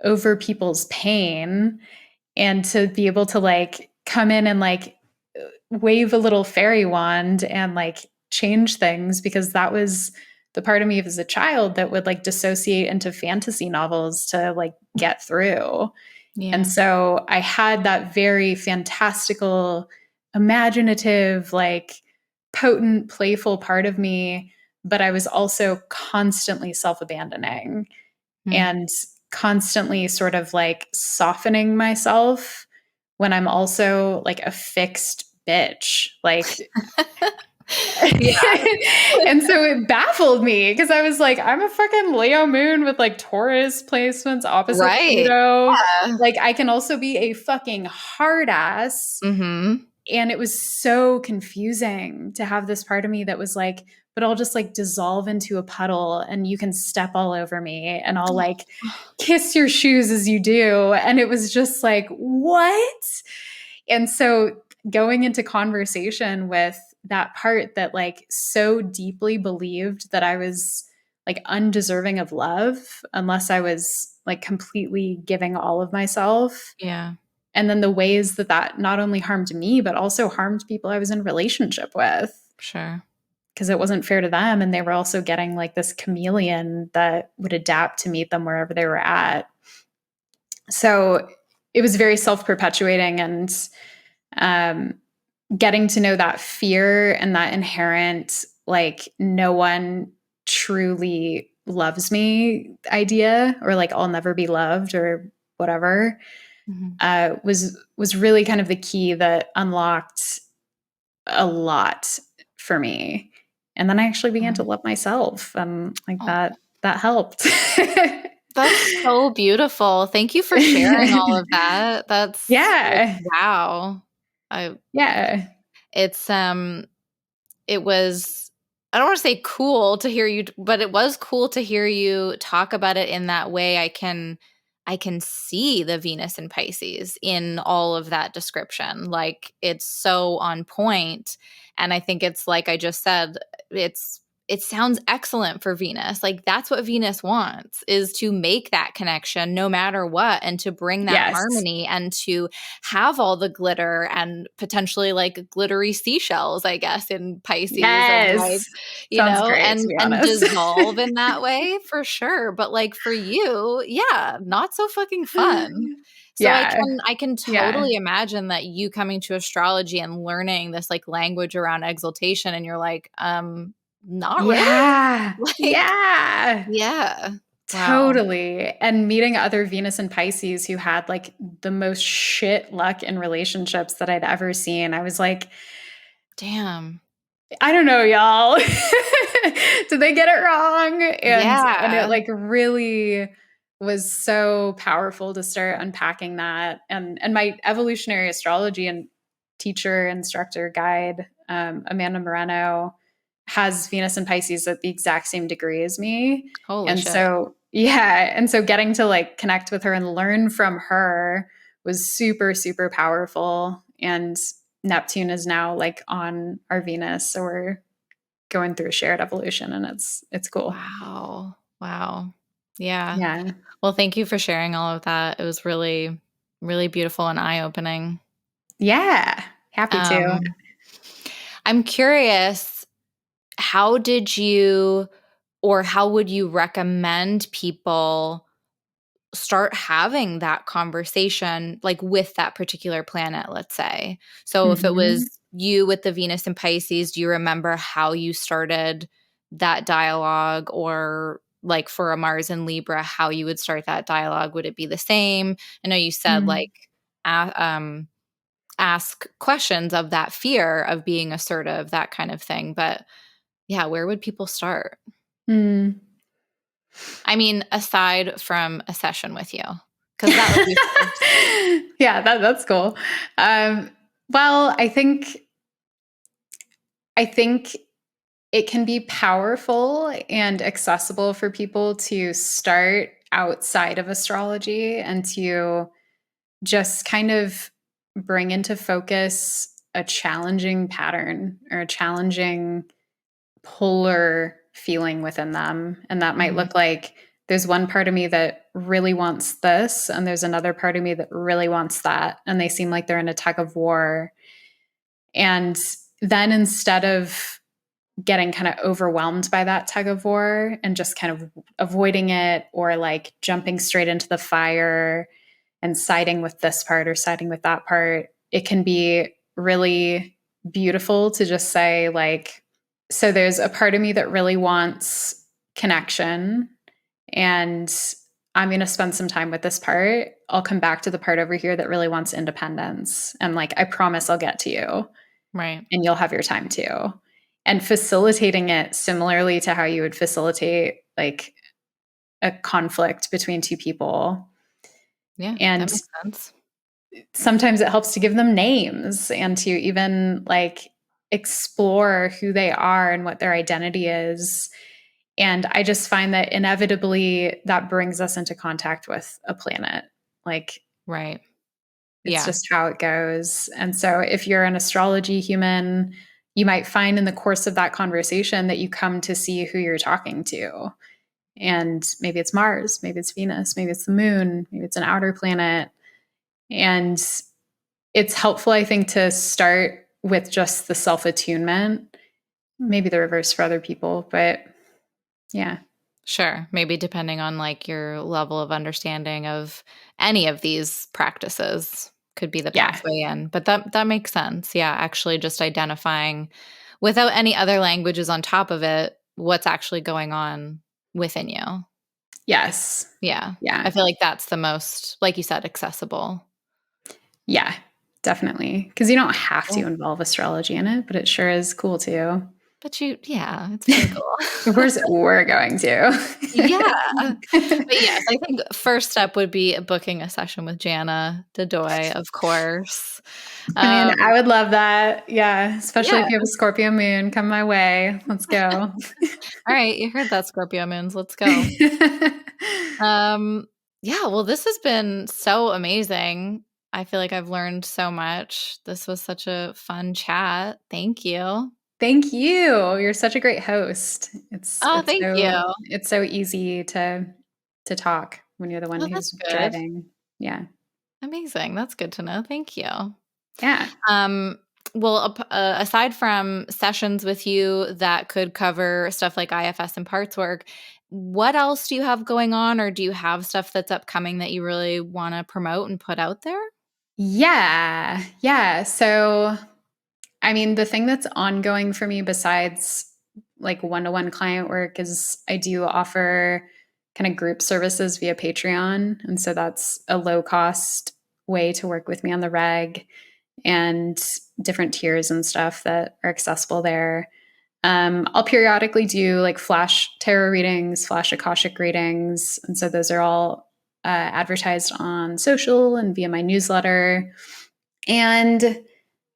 over people's pain and to be able to like come in and like wave a little fairy wand and like change things, because that was the part of me as a child that would like dissociate into fantasy novels to like get through. And Yeah. so I had that very fantastical, imaginative, like potent, playful part of me, but I was also constantly self abandoning Mm. and constantly sort of like softening myself when I'm also like a fixed bitch. Like, Yeah. and so it baffled me because I was like, I'm a fucking Leo moon with like Taurus placements opposite Right. Pluto. Yeah. Like, I can also be a fucking hard ass. Mm-hmm. And it was so confusing to have this part of me that was like, but I'll just like dissolve into a puddle and you can step all over me and I'll like kiss your shoes as you do. And it was just like, what? And so going into conversation with that part that like so deeply believed that I was like undeserving of love unless I was like completely giving all of myself. Yeah. And then the ways that that not only harmed me, but also harmed people I was in relationship with, Sure. because it wasn't fair to them. And they were also getting like this chameleon that would adapt to meet them wherever they were at. So it was very self perpetuating, and um, getting to know that fear and that inherent, like, no one truly loves me idea, or like I'll never be loved or whatever, Mm-hmm. was really kind of the key that unlocked a lot for me. And then I actually began to love myself, and like Oh, that helped. that's so beautiful. Thank you for sharing all of that. That's like, Yeah. wow. I Yeah. it's it was I don't want to say cool to hear you, but it was cool to hear you talk about it in that way. I can see the Venus in Pisces in all of that description. Like it's so on point. And I think it's like I just said, it sounds excellent for Venus. Like that's what Venus wants is to make that connection no matter what and to bring that Yes. harmony and to have all the glitter and potentially like glittery seashells, I guess, in Pisces and like, Yes. Sounds great, to be and honest. dissolve in that way for sure. But like for you, yeah, not so fucking fun. So Yeah. I can Yeah. totally imagine that you coming to astrology and learning this like language around exaltation and you're like, not really? Yeah. Like, Yeah. yeah. Wow. Totally. And meeting other Venus and Pisces who had like the most shit luck in relationships that I'd ever seen. I was like, Damn. I don't know, y'all. Did they get it wrong? And it Yeah. like really was so powerful to start unpacking that. And my evolutionary astrology and teacher, instructor, guide, Amanda Moreno, has Venus and Pisces at the exact same degree as me. Holy And shit. so, yeah. And so getting to like connect with her and learn from her was super, super powerful. And Neptune is now like on our Venus. So we're going through a shared evolution and it's cool. Wow. Wow. Yeah. Yeah. Well, thank you for sharing all of that. It was really, really beautiful and eye-opening. Yeah. Happy to. Um, I'm curious, how did you or how would you recommend people start having that conversation like with that particular planet, let's say? So if it Mhm. was you with the Venus and Pisces, do you remember how you started that dialogue, or like for a Mars and Libra, how you would start that dialogue? Would it be the same? I know you said Mm. like ask questions of that fear of being assertive, that kind of thing, but yeah, where would people start? Mm. I mean, aside from a session with you, because that would be first. Yeah, that's cool. Um, well, I think it can be powerful and accessible for people to start outside of astrology and to just kind of bring into focus a challenging pattern or a challenging polar feeling within them. And that might Mhm. look like there's one part of me that really wants this, and there's another part of me that really wants that. And they seem like they're in a tug of war. And then instead of getting kind of overwhelmed by that tug of war and just kind of avoiding it or like jumping straight into the fire and siding with this part or siding with that part, it can be really beautiful to just say, like, so there's a part of me that really wants connection, and I'm going to spend some time with this part. I'll come back to the part over here that really wants independence. And like, I promise I'll get to you Right. and you'll have your time too. And facilitating it similarly to how you would facilitate like a conflict between two people. Yeah, that And makes sense. sometimes it helps to give them names and to even like explore who they are and what their identity is. And I just find that inevitably that brings us into contact with a planet. Like Right. it's Yeah. just how it goes. And so if you're an astrology human, you might find in the course of that conversation that you come to see who you're talking to. And maybe it's Mars, maybe it's Venus, maybe it's the moon, maybe it's an outer planet. And it's helpful, I think, to start with just the self attunement, maybe the reverse for other people. But yeah. Sure. Maybe depending on like your level of understanding of any of these practices could be the Yeah. pathway in. But that makes sense. Yeah, actually just identifying without any other languages on top of it, what's actually going on within you. Yes. Yeah. Yeah. I feel like that's the most, like you said, accessible. Yeah. Definitely. Because you don't have to Cool. involve astrology in it, but it sure is cool too. But yeah, it's very cool. Of course, we're going to. Yeah. But yes, I think first step would be booking a session with Jana Dodoy, of course. I mean, I would love that. Yeah, especially Yeah. if you have a Scorpio moon, come my way. Let's go. All right, you heard that, Scorpio moons. Let's go. Um, yeah, well, this has been so amazing. I feel like I've learned so much. This was such a fun chat. Thank you. Thank you. You're such a great host. It's Oh, it's thank you. so it's so easy to talk when you're the one Oh, that's who's good. driving. Yeah. Amazing. That's good to know. Thank you. Yeah. Um, well, aside from sessions with you that could cover stuff like IFS and parts work, what else do you have going on, or do you have stuff that's upcoming that you really want to promote and put out there? Yeah. Yeah. So, I mean, the thing that's ongoing for me besides like one-to-one client work is I do offer kind of group services via Patreon. And so that's a low cost way to work with me on the reg and different tiers and stuff that are accessible there. I'll periodically do like flash tarot readings, flash Akashic readings. And so those are all advertised on social and via my newsletter. And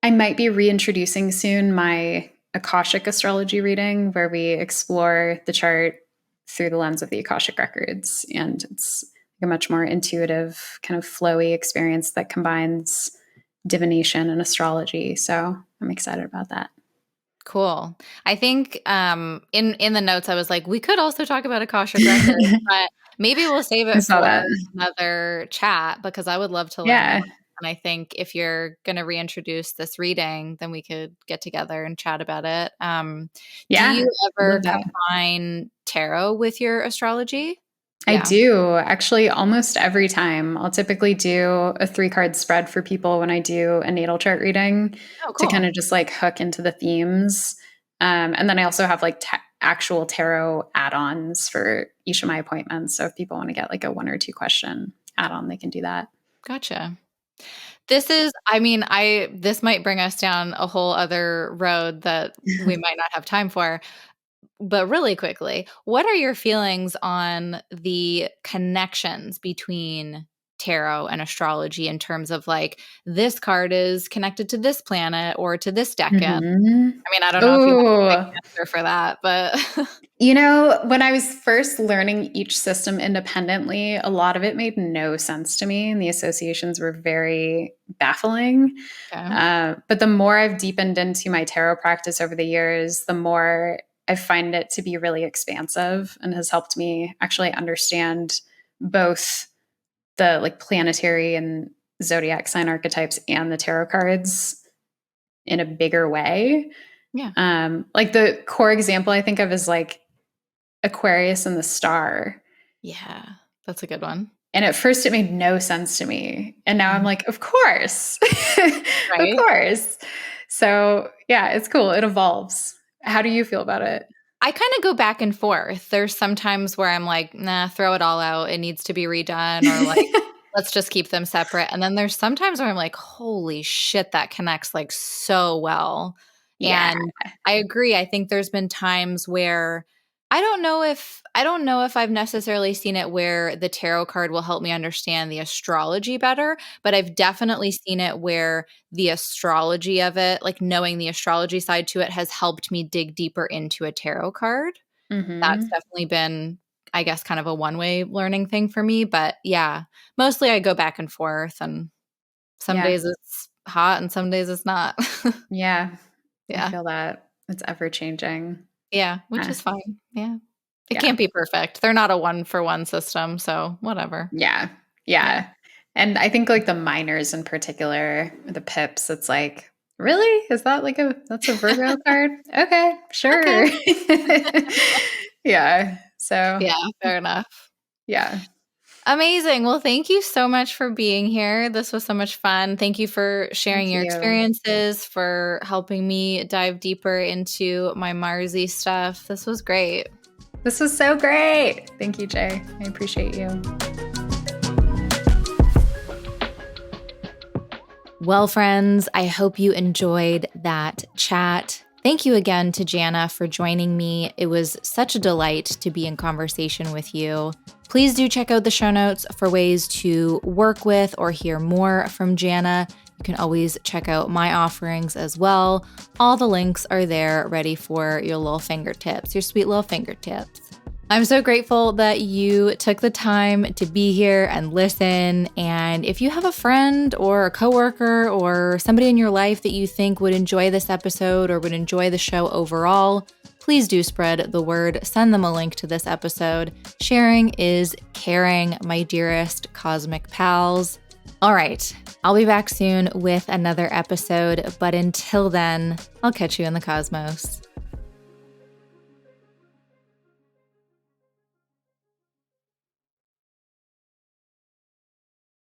I might be reintroducing soon my Akashic astrology reading, where we explore the chart through the lens of the Akashic Records. And it's a much more intuitive, kind of flowy experience that combines divination and astrology. So I'm excited about that. Cool. I think in the notes I was like, we could also talk about Akashic Records, but maybe we'll save I it saw for that. another chat because I would love to learn more. Yeah. And I think if you're going to reintroduce this reading, then we could get together and chat about it. Do Yeah. you ever Love that. combine tarot with your astrology? I Yeah. do actually almost every time. I'll typically do a 3-card spread for people when I do a natal chart reading Oh, to cool. kind of just like hook into the themes. And then I also have like actual tarot add-ons for each of my appointments. So if people want to get like a 1 or 2 question add-on, they can do that. Gotcha. This is, I mean, this might bring us down a whole other road that we might not have time for. But really quickly, what are your feelings on the connections between tarot and astrology in terms of like this card is connected to this planet or to this decan? Mm-hmm. I mean, I don't know if you have a quick Oh, answer for that, but you know, when I was first learning each system independently, a lot of it made no sense to me, and the associations were very baffling. okay. But the more I've deepened into my tarot practice over the years, the more I find it to be really expansive and has helped me actually understand both the like planetary and zodiac sign archetypes and the tarot cards in a bigger way. Yeah. Like the core example I think of is like Aquarius and the star. Yeah. That's a good one. And at first it made no sense to me. And now I'm Mhm. like, of course. Of Right? course. So yeah, it's cool. It evolves. How do you feel about it? I kind of go back and forth. There's some times where I'm like, nah, throw it all out. It needs to be redone, or like, let's just keep them separate. And then there's sometimes where I'm like, holy shit, that connects like so well. Yeah. And I agree. I think there's been times where I don't know if I've necessarily seen it where the tarot card will help me understand the astrology better, but I've definitely seen it where the astrology of it, like knowing the astrology side to it, has helped me dig deeper into a tarot card. That's Mm-hmm. definitely been, I guess, kind of a one-way learning thing for me. But yeah, mostly I go back and forth, and some Yeah. days it's hot and some days it's not. Yeah. I Yeah. feel that. It's ever changing. Yeah, which Uh, is fine. Yeah. It yeah. can't be perfect. They're not a one-for-one system, so whatever. Yeah. Yeah. Yeah. And I think like the minors in particular, the pips, it's like, really? Is that like that's a Virgo card? Okay, Okay. sure. Yeah. So, Yeah, fair enough. yeah. Amazing. Well, thank you so much for being here. This was so much fun. Thank you for sharing Thank your you. experiences, for helping me dive deeper into my Marsy stuff. This was great. This was so great. Thank you, Jay. I appreciate you. Well, friends, I hope you enjoyed that chat. Thank you again to Jana for joining me. It was such a delight to be in conversation with you. Please do check out the show notes for ways to work with or hear more from Jana. You can always check out my offerings as well. All the links are there ready for your little fingertips, your sweet little fingertips. I'm so grateful that you took the time to be here and listen. And if you have a friend or a coworker or somebody in your life that you think would enjoy this episode or would enjoy the show overall, please do spread the word. Send them a link to this episode. Sharing is caring, my dearest cosmic pals. All right, I'll be back soon with another episode, but until then, I'll catch you in the cosmos.